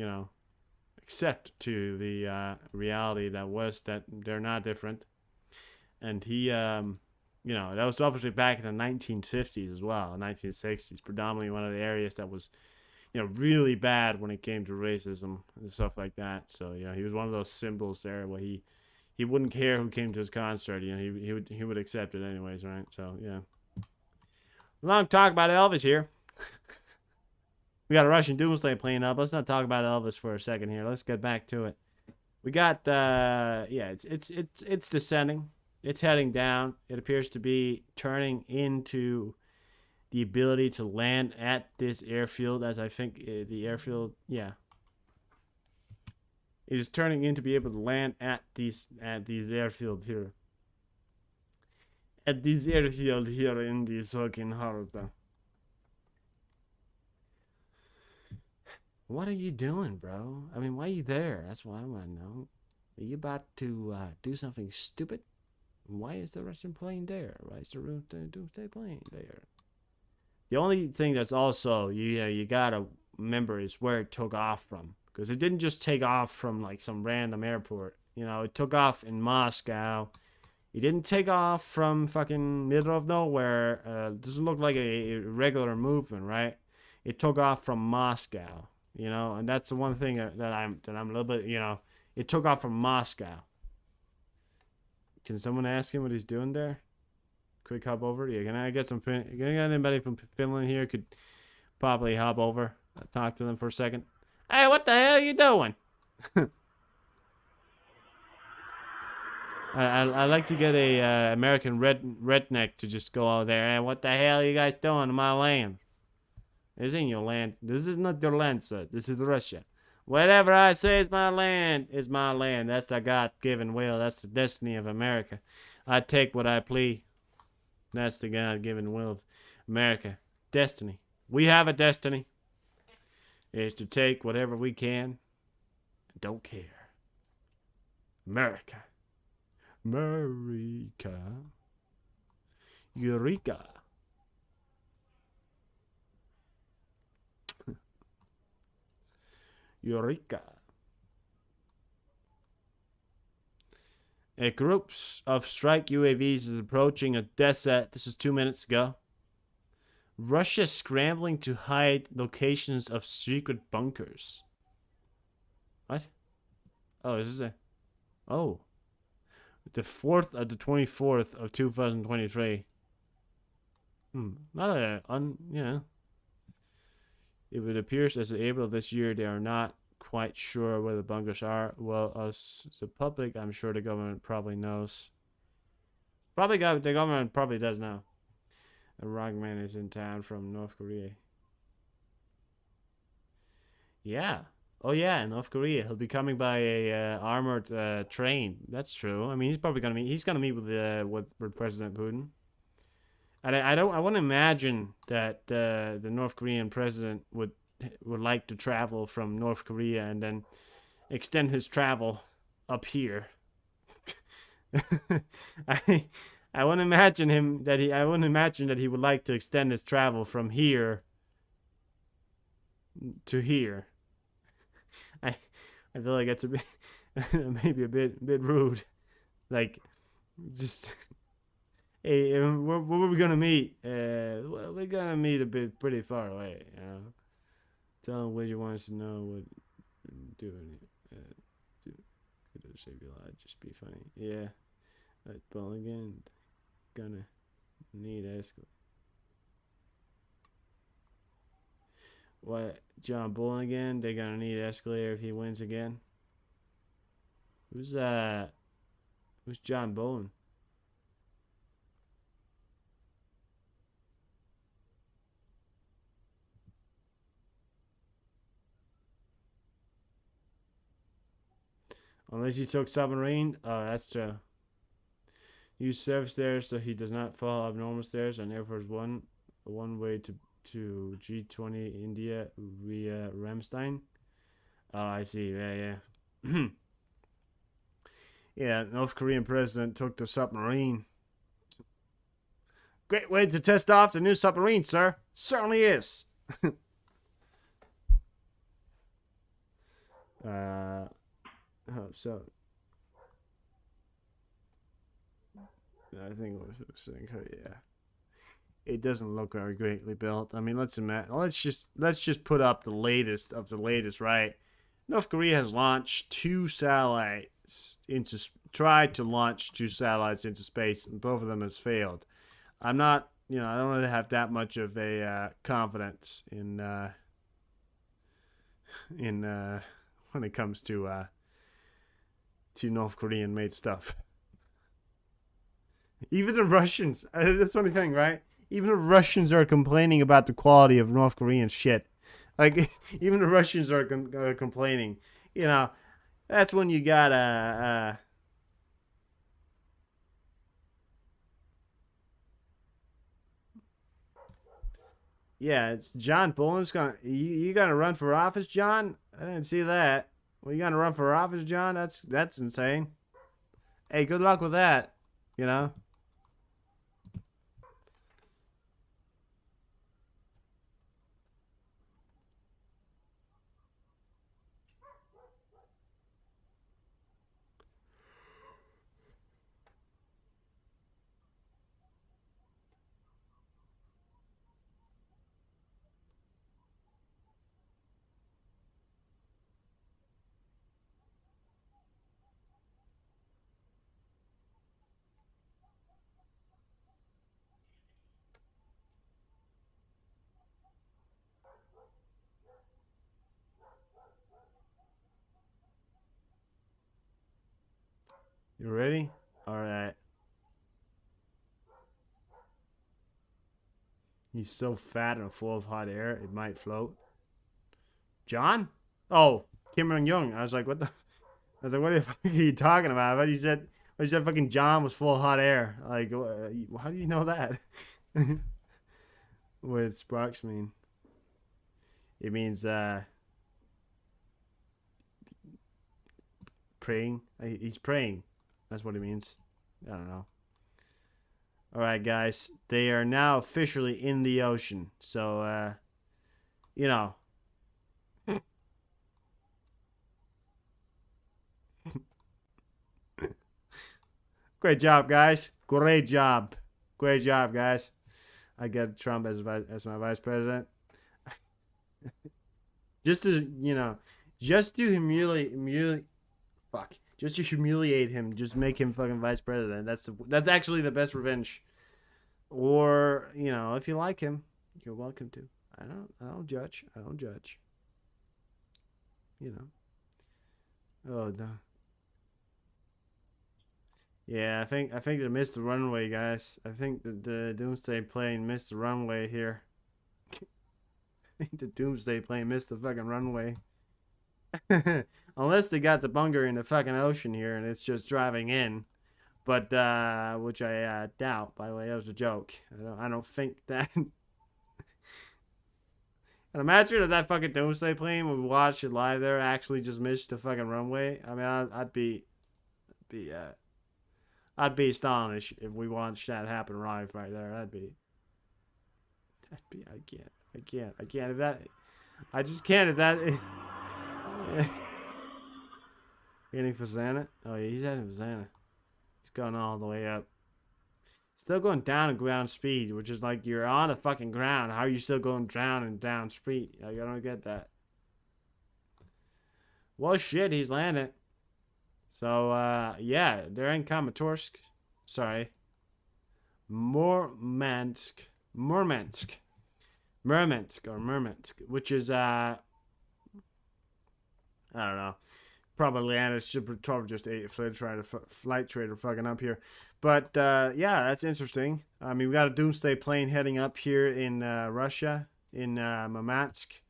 accept to the reality that they're not different, and he that was obviously back in the 1950s as well, 1960s, predominantly one of the areas that was really bad when it came to racism and stuff like that. So he was one of those symbols there where he wouldn't care who came to his concert. He would accept it anyways, right? So yeah. Long talk about Elvis here. We got a Russian Doomsday playing up. Let's not talk about Elvis for a second here. Let's get back to it. We got it's descending. It's heading down. It appears to be turning into the ability to land at this airfield, as I think the airfield, yeah. It is turning into be able to land at these airfield here. At this airfield here in the fucking harbor. What are you doing, bro? I mean, why are you there? That's what I want to know. Are you about to do something stupid? Why is the Russian plane there? Why is the Doomsday plane there? The only thing that's also you gotta remember is where it took off from. because it didn't just take off from like some random airport. You know, it took off in Moscow. It didn't take off from fucking middle of nowhere. It doesn't look like a regular movement, right? It took off from Moscow, you know, and that's the one thing that I'm a little bit, you know, it took off from Moscow. Can someone ask him what he's doing there? Quick hop over. Yeah, can I get anybody from Finland here could probably hop over, talk to them for a second. Hey, what the hell are you doing? I like to get a American redneck to just go out there. Hey, what the hell are you guys doing to my land? This ain't your land. This is not your land, sir. This is Russia. Whatever I say is my land is my land. That's the God-given will. That's the destiny of America. I take what I please. That's the God-given will of America. Destiny. We have a destiny. Is to take whatever we can and don't care. America. America. Eureka. Eureka. A group of strike UAVs is approaching Odessa. This is 2 minutes ago. Russia scrambling to hide locations of secret bunkers. What? Oh, is this a... Oh. The 4th of the 24th of 2023. Not a... yeah. It appears as of April this year, they are not quite sure where the bunkers are. Well, us, the public, I'm sure the government probably knows. The government probably does know. A rockman is in town from North Korea. Yeah. Oh yeah, North Korea. He'll be coming by a armored train. That's true. I mean, he's probably gonna meet. He's gonna meet with President Putin. And I wouldn't imagine that the North Korean president would like to travel from North Korea and then extend his travel up here. I wouldn't imagine that he would like to extend his travel from here to here. I feel like it's a bit maybe a bit rude. Like, just hey, where are we gonna meet? Well, we're gonna meet a bit pretty far away. You know, tell him Widget wants to know what doing. Could save your life. Just be funny. Yeah, that ball again. Gonna need escalate. What? John Bullen again? They're gonna need escalator if he wins again. Who's John Bullen? Unless he took submarine. Oh, that's true. Use surface stairs so he does not fall abnormal stairs on Air Force One way to G20 India via Ramstein. Oh, I see. Yeah. Yeah, North Korean president took the submarine. Great way to test off the new submarine, sir. Certainly is. So I think it was saying, yeah. It doesn't look very greatly built. I mean, let's just put up the latest of the latest, right? North Korea has launched tried to launch two satellites into space, and both of them has failed. I don't really have that much of a confidence in when it comes to North Korean made stuff. Even the Russians, that's the funny thing, right? Even the Russians are complaining about the quality of North Korean shit. Like, even the Russians are complaining. You know, that's when you gotta... yeah, it's John Bullen's gonna... You gonna run for office, John? I didn't see that. Well, you gonna run for office, John? That's insane. Hey, good luck with that. You know? You ready? All right. He's so fat and full of hot air, it might float. John? Oh, Kim Jong-un. I was like, what the? I was like, what the fuck are you talking about? But he said fucking John was full of hot air. Like, how do you know that? What sparks mean? It means praying. He's praying. That's what it means. I don't know. All right, guys. They are now officially in the ocean. So, you know. Great job, guys. Great job. Great job, guys. I get Trump as my vice president. Just to, just to humiliate him, just make him fucking vice president. That's actually the best revenge. Or, if you like him, you're welcome to. I don't judge. Oh no. Yeah, I think they missed the runway, guys. I think the Doomsday plane missed the runway here. The Doomsday plane missed the fucking runway. Unless they got the bunker in the fucking ocean here and it's just driving in. But, which I doubt, by the way. That was a joke. I don't think that. And imagine if that fucking Doomsday plane, when we watched it live there, actually just missed the fucking runway. I mean, I'd be astonished if we watched that happen live right there. I can't. If that, I just can't. If that. Heading for Xana? Oh yeah, he's heading for Xana. He's going all the way up. Still going down at ground speed, which is like you're on the fucking ground. How are you still going down and down speed? Like, I don't get that. Well, shit, he's landing. So, yeah, they're in Kramatorsk. Sorry. Murmansk, which is, I don't know. Probably landed. Probably just a flight trader fucking up here. But, yeah, that's interesting. I mean, we got a Doomsday plane heading up here in Russia, in Murmansk.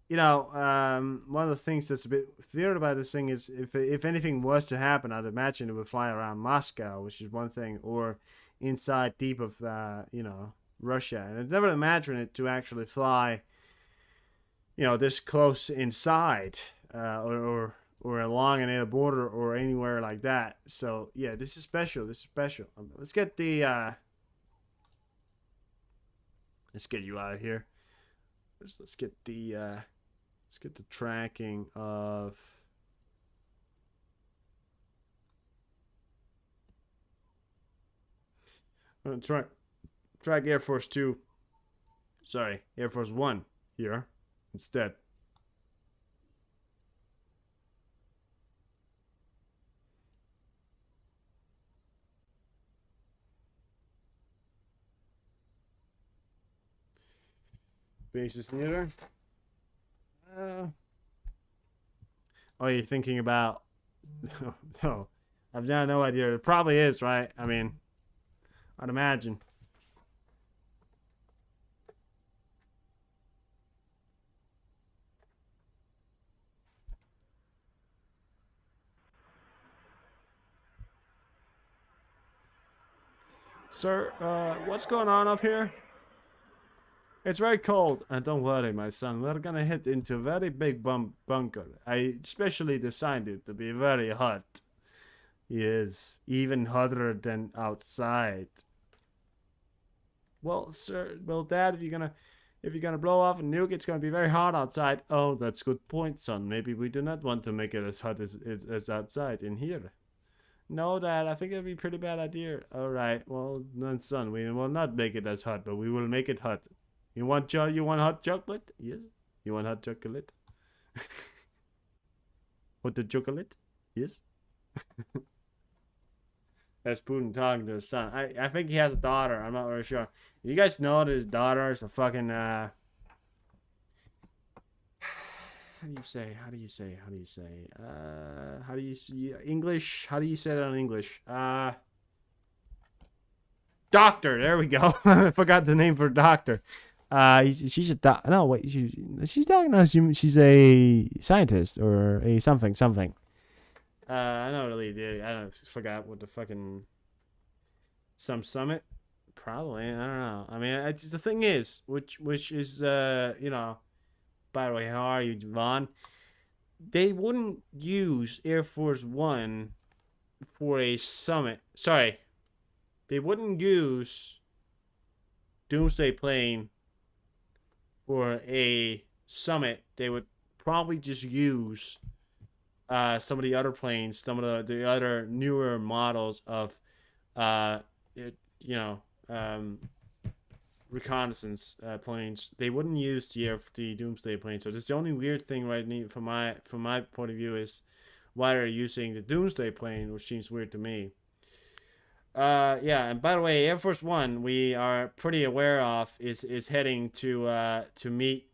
One of the things that's a bit weird about this thing is if anything was to happen, I'd imagine it would fly around Moscow, which is one thing, or inside deep of, Russia. And I'd never imagine it to actually fly, this close inside, or along a border or anywhere like that. So, yeah, this is special. Let's get the, let's get you out of here. Let's get the tracking of track Air Force 2. Sorry, Air Force 1 here instead. Basis theater. Oh, you're thinking about? No, I've got no idea. It probably is, right? I mean, I'd imagine. Sir, what's going on up here? It's very cold, and don't worry, my son. We're gonna hit into a very big bunker. I specially designed it to be very hot. Yes, even hotter than outside. Well, sir, Dad, if you're gonna blow off a nuke, it's gonna be very hot outside. Oh, that's a good point, son. Maybe we do not want to make it as hot as outside in here. No, Dad, I think it'd be a pretty bad idea. All right, well, then, son, we will not make it as hot, but we will make it hot. You want hot chocolate? Yes. You want hot chocolate? Want the chocolate? Yes. That's Putin talking to his son. I think he has a daughter. I'm not really sure. You guys know that his daughter is a fucking How do you say? How do you see English? How do you say that in English? Doctor. There we go. I forgot the name for doctor. She's a doc. No, wait. She's doctor. No, she's a scientist or a something. I don't really did. I don't forgot what the fucking some summit. Probably. I don't know. I mean, the thing is, which is you know. By the way, how are you, Vaughn? They wouldn't use Air Force One for a summit. Sorry. They wouldn't use Doomsday plane for a summit. They would probably just use some of the other planes, some of the other newer models of, reconnaissance planes. They wouldn't use the Doomsday plane. So this is the only weird thing right now from my point of view is why they're using the Doomsday plane, which seems weird to me. Yeah, and by the way, Air Force One we are pretty aware of is heading to meet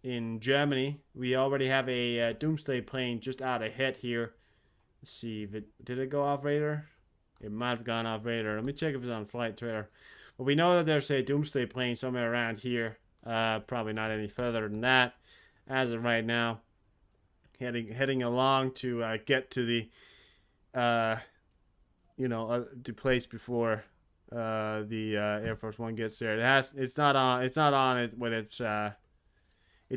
in Germany. We already have a Doomsday plane just out ahead here. Let's see if did it go off radar? It might have gone off radar. Let me check if it's on flight trailer. But we know that there's a Doomsday plane somewhere around here. Probably not any further than that as of right now. Heading along to get to the the place before the Air Force One gets there. It's not on it when it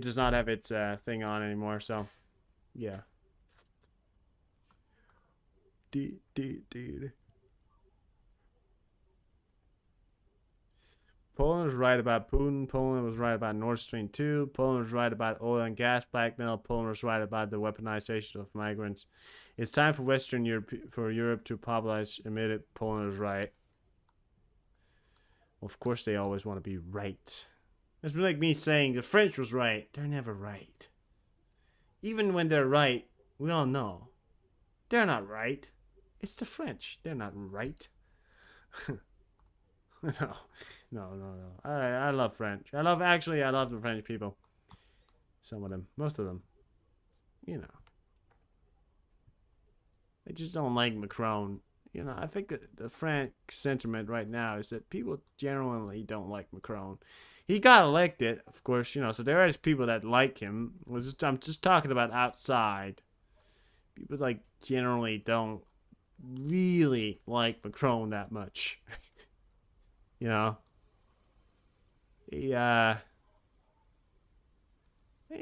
does not have its thing on anymore. So yeah. Poland was right about Putin. Poland was right about Nord Stream 2. Poland was right about oil and gas blackmail. Poland was right about the weaponization of migrants. It's time for Western Europe to apologize. Admitted Poland was right. Well, of course, they always want to be right. It's like me saying the French was right. They're never right. Even when they're right, we all know they're not right. It's the French. They're not right. No. I love French. I love the French people. Some of them. Most of them. You know. I just don't like Macron. You know, I think the French sentiment right now is that people generally don't like Macron. He got elected, of course, you know, so there is people that like him. I'm just talking about outside. People, like, generally don't really like Macron that much. You know? They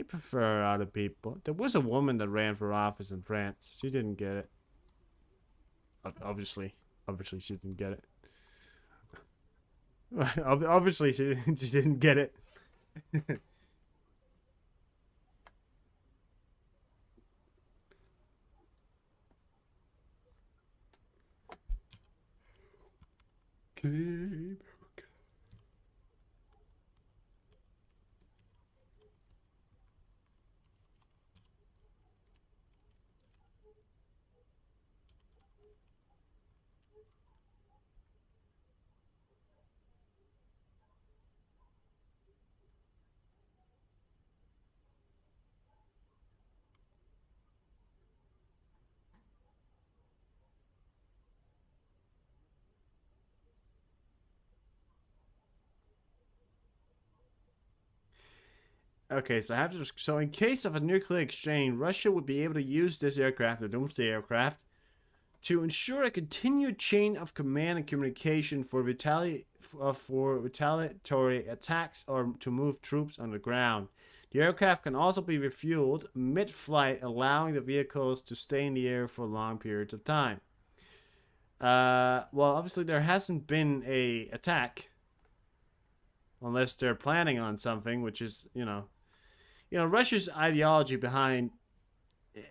prefer other people. There was a woman that ran for office in France. She didn't get it. Obviously she didn't get it. Obviously she didn't get it. Okay. Okay, so I have to. So, in case of a nuclear exchange, Russia would be able to use this aircraft, the Doomsday aircraft, to ensure a continued chain of command and communication for retaliatory attacks or to move troops on the ground. The aircraft can also be refueled mid-flight, allowing the vehicles to stay in the air for long periods of time. Well, obviously there hasn't been a attack, unless they're planning on something, which is, Russia's ideology behind,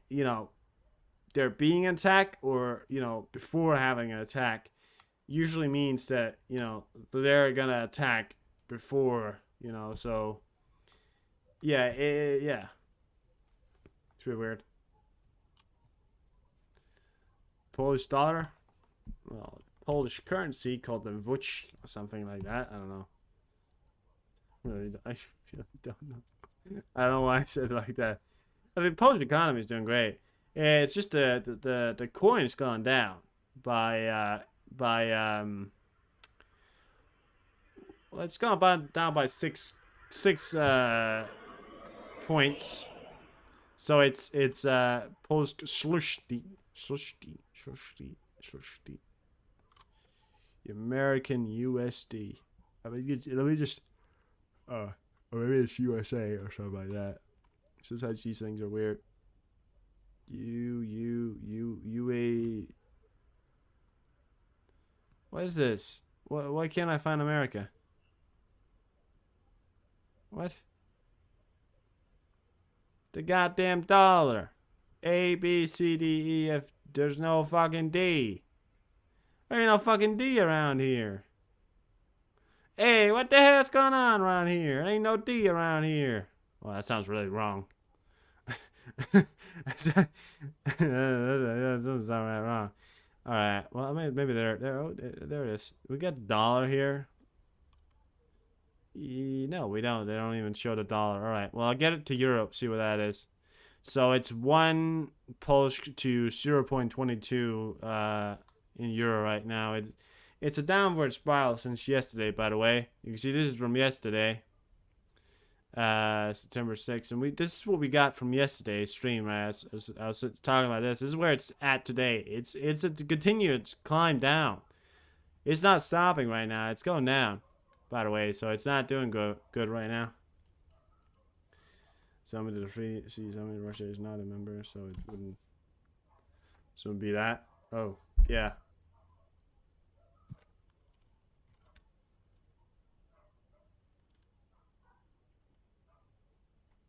there being an attack or, before having an attack usually means that, they're going to attack before, so, yeah. It's a bit weird. Polish dollar? Well, Polish currency called the Vuch or something like that. I don't know. I really don't know. I don't know why I said it like that. the Polish economy is doing great. It's just the coin has gone down by well, it's gone down by six points. So it's Polish slushty. American USD. Let me just or maybe it's USA or something like that. Sometimes these things are weird. UA. What is this? Why can't I find America? What? The goddamn dollar. A, B, C, D, E, F. There's no fucking D. There ain't no fucking D around here. Hey, what the hell's going on around here? There ain't no D around here. Well, that sounds really wrong. That doesn't sound right wrong. All right. Well, I mean, maybe there it is. We got the dollar here. No, we don't. They don't even show the dollar. All right. Well, I'll get it to Europe. See what that is. So it's 1 Polish to 0.22 in euro right now. It's a downward spiral since yesterday. By the way, you can see this is from yesterday. September 6th, and this is what we got from yesterday's stream. Right, I was talking about this. This is where it's at today. It's a continued climb down. It's not stopping right now. It's going down, by the way. So it's not doing good right now. Somebody to free see somebody Russia is not a member, so it wouldn't. So it would be that. Oh yeah.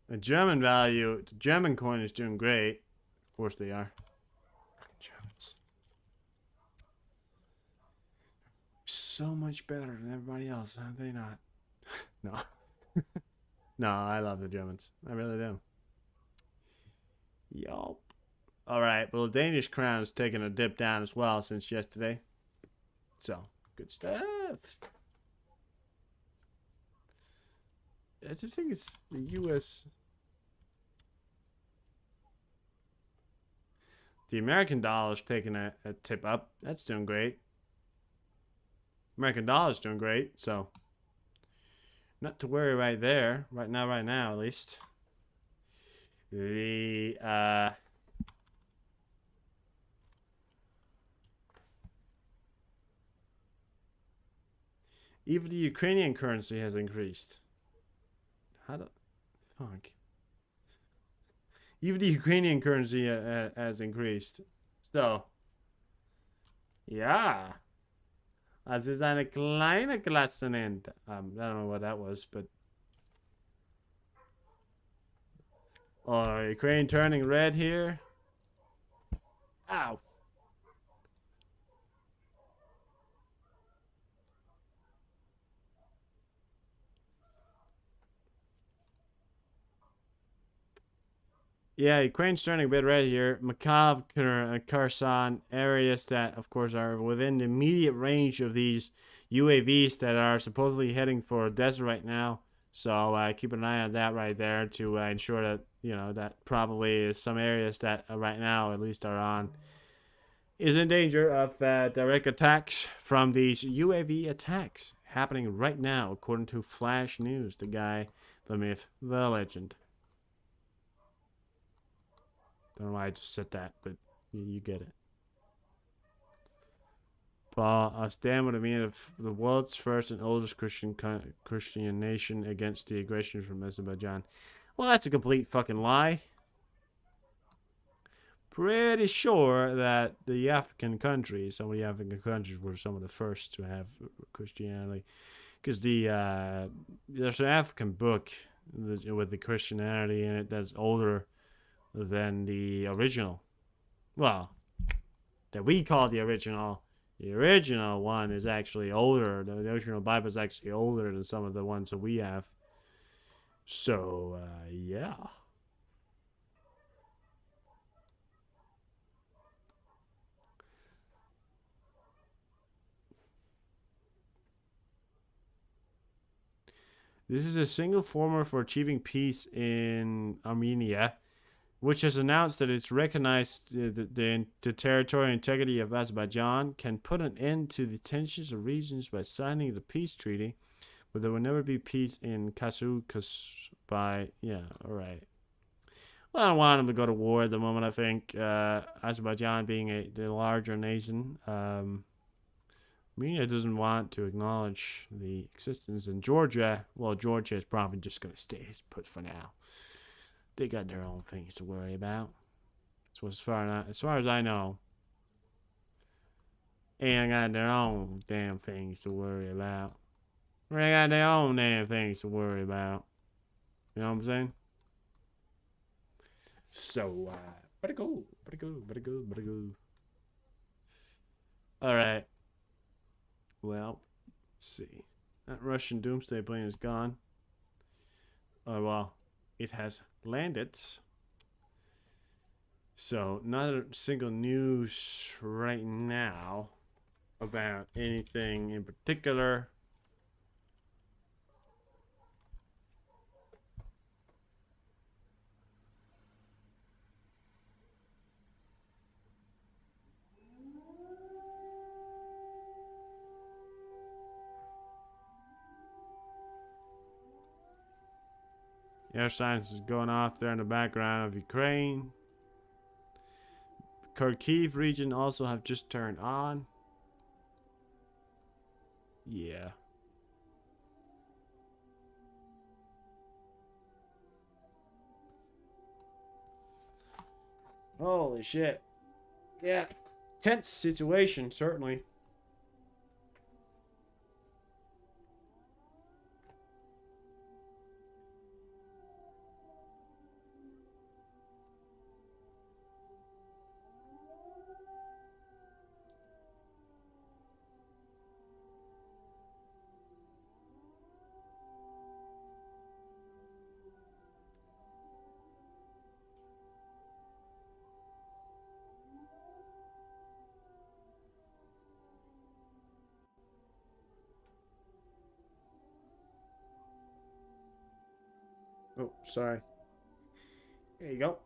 The German value, the German coin is doing great. Of course they are. Fucking Germans. So much better than everybody else, aren't they not? No. No, I love the Germans. I really do. Yup. Alright, well the Danish crown is taking a dip down as well since yesterday. So, good stuff. I just think it's the US. The American dollar is taking a tip up. That's doing great. American dollar is doing great, so not to worry right there. Right now at least. The even the Ukrainian currency has increased. How the fuck? Even the Ukrainian currency has increased. So, ja. Das ist eine kleine Klassenend. I don't know what that was, but. Oh, Ukraine turning red here. Ow. Yeah, Ukraine's turning a bit red here. Makhav, Kherson, areas that, of course, are within the immediate range of these UAVs that are supposedly heading for a desert right now. So keep an eye on that right there to ensure that, you know, that probably is some areas that right now at least are on is in danger of direct attacks from these UAV attacks happening right now, according to Flash News, the guy, the myth, the legend. Don't know why I just said that, but you get it. Paul, I stand with the world's first and oldest Christian nation against the aggression from Azerbaijan. Well, that's a complete fucking lie. Pretty sure that the African countries, some of the African countries were some of the first to have Christianity. Because there's an African book with the Christianity in it that's older than the original. Well, that we call the original. The original one is actually older. The original Bible is actually older than some of the ones that we have. So, yeah. This is a single formula for achieving peace in Armenia. which has announced that it's recognized the territorial integrity of Azerbaijan, can put an end to the tensions of regions by signing the peace treaty, but there will never be peace in Kasu by... Yeah, all right. Well, I don't want them to go to war at the moment, I think. Azerbaijan being the larger nation, Armenia doesn't want to acknowledge the existence in Georgia. Well, Georgia is probably just going to stay put for now. They got their own things to worry about. So as far as I know, they got their own damn things to worry about. They got their own damn things to worry about. You know what I'm saying? So, pretty cool. All right. Well, let's see. That Russian doomsday plane is gone. Oh, well, it has landed. So, not a single news right now about anything in particular. Air science is going off there in the background of Ukraine. Kharkiv region also have just turned on. Yeah. Holy shit. Yeah. Tense situation, certainly. Oh, sorry. There you go.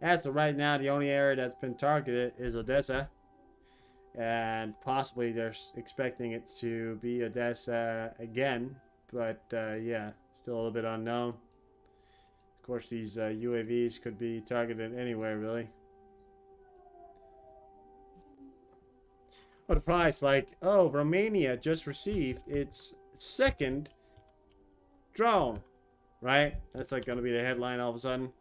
As of right now, the only area that's been targeted is Odessa. And possibly they're expecting it to be Odessa again. But, yeah, still a little bit unknown. Of course, these UAVs could be targeted anywhere, really. What a price. Like, oh, Romania just received its second drone. Right? That's like going to be the headline all of a sudden.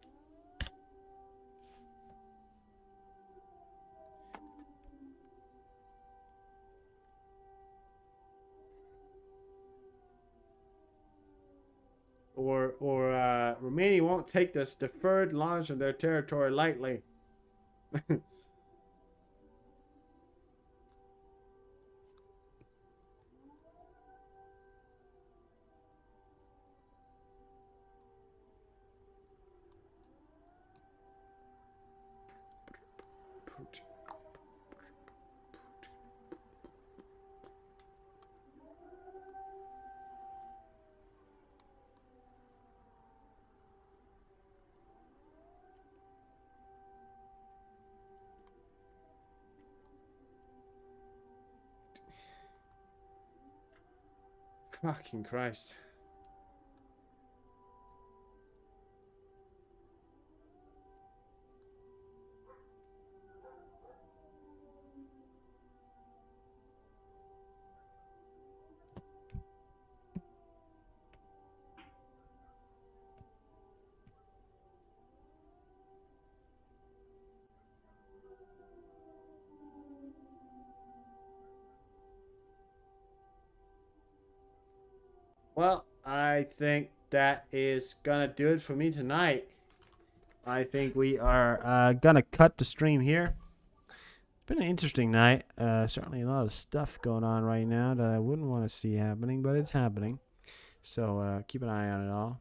Or Romania won't take this deferred launch of their territory lightly. Fucking Christ. Well, I think that is gonna do it for me tonight. I think we are gonna cut the stream here. It's been an interesting night. Certainly a lot of stuff going on right now that I wouldn't want to see happening, but it's happening. So keep an eye on it all.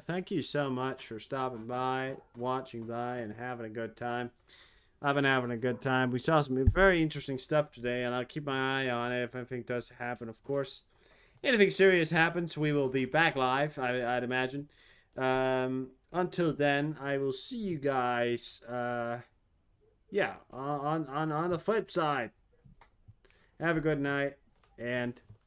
Thank you so much for stopping by, watching by, and having a good time. I've been having a good time. We saw some very interesting stuff today, and I'll keep my eye on it if anything does happen, of course. Anything serious happens, we will be back live, I'd imagine. Until then, I will see you guys, on the flip side. Have a good night, and